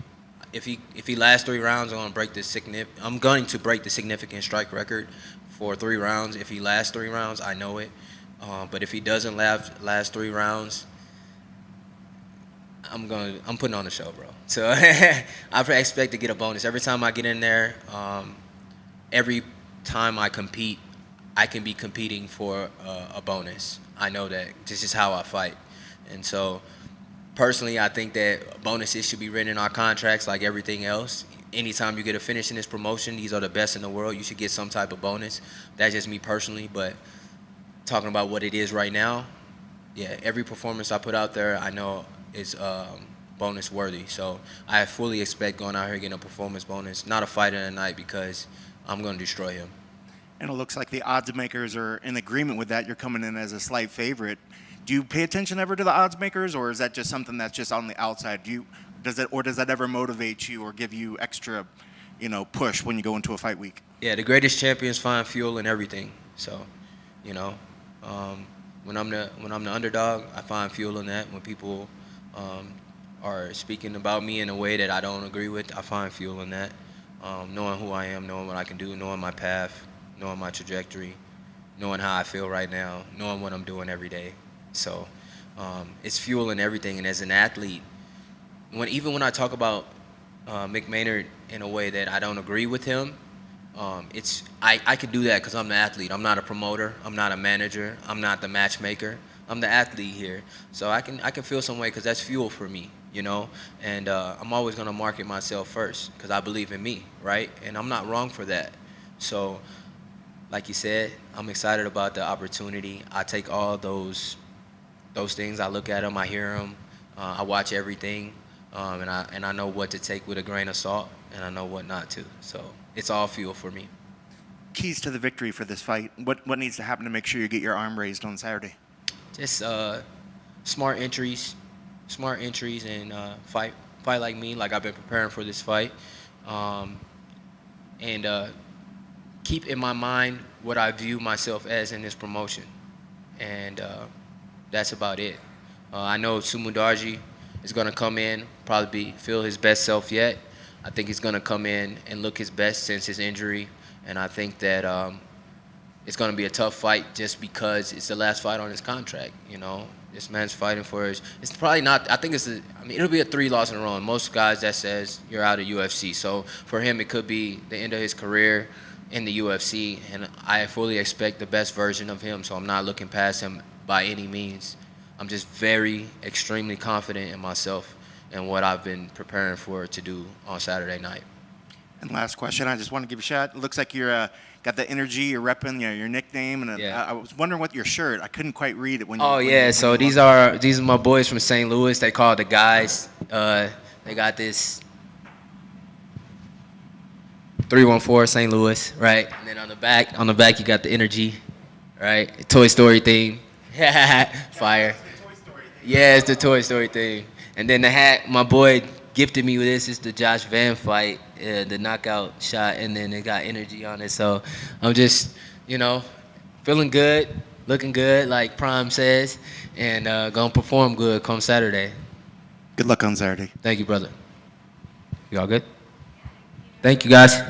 If he lasts 3 rounds, I'm going to break the significant strike record for 3 rounds. If he lasts 3 rounds, I know it. But if he doesn't last 3 rounds, I'm putting on a show, bro. So I expect to get a bonus every time I get in there. Every time I compete, I can be competing for a bonus. I know that this is how I fight, and so personally, I think that bonuses should be written in our contracts like everything else. Anytime you get a finish in this promotion, these are the best in the world. You should get some type of bonus. That's just me personally, but talking about what it is right now, yeah, every performance I put out there, I know is bonus worthy. So I fully expect going out here getting a performance bonus, not a fight in the night, because I'm going to destroy him. And it looks like the odds makers are in agreement with that. You're coming in as a slight favorite. Do you pay attention ever to the odds makers, or is that just something that's just on the outside? Does that ever motivate you or give you extra, push when you go into a fight week? Yeah, the greatest champions find fuel in everything. So, when I'm the underdog, I find fuel in that. When people are speaking about me in a way that I don't agree with, I find fuel in that. Knowing who I am, knowing what I can do, knowing my path, knowing my trajectory, knowing how I feel right now, knowing what I'm doing every day. So it's fuel in everything. And as an athlete, even when I talk about Mick Maynard in a way that I don't agree with him, I can do that because I'm the athlete. I'm not a promoter. I'm not a manager. I'm not the matchmaker. I'm the athlete here. So I can feel some way because that's fuel for me, And I'm always going to market myself first because I believe in me, right? And I'm not wrong for that. So like you said, I'm excited about the opportunity. I take all those things. I look at them. I hear them. I watch everything. And I know what to take with a grain of salt, and I know what not to. So it's all fuel for me. Keys to the victory for this fight. What needs to happen to make sure you get your arm raised on Saturday? Just smart entries, and fight like me, like I've been preparing for this fight, and keep in my mind what I view myself as in this promotion, and that's about it. I know Sumudaerji is going to come in, probably feel his best self yet. I think he's going to come in and look his best since his injury, and I think that it's going to be a tough fight just because it's the last fight on his contract. This man's fighting for his. It's probably not. I think it'll be a 3 loss in a row. And most guys that says you're out of UFC. So for him, it could be the end of his career in the UFC, and I fully expect the best version of him. So I'm not looking past him by any means. I'm just extremely confident in myself and what I've been preparing for to do on Saturday night. And last question, I just want to give you a shot. It looks like you're got the energy, you're repping your nickname, and Yeah. I was wondering what your shirt. I couldn't quite read it when you. Oh yeah, so these are my boys from St. Louis. They call it the guys. They got this 314 St. Louis, right? And then on the back you got the energy, right? Toy Story theme. Fire. Yeah, it's the Toy Story thing. And then the hat, my boy gifted me with this. It's the Josh Van fight, the knockout shot, and then it got energy on it. So I'm just, feeling good, looking good, like Prime says, and gonna perform good come Saturday. Good luck on Saturday. Thank you, brother. You all good? Thank you, guys.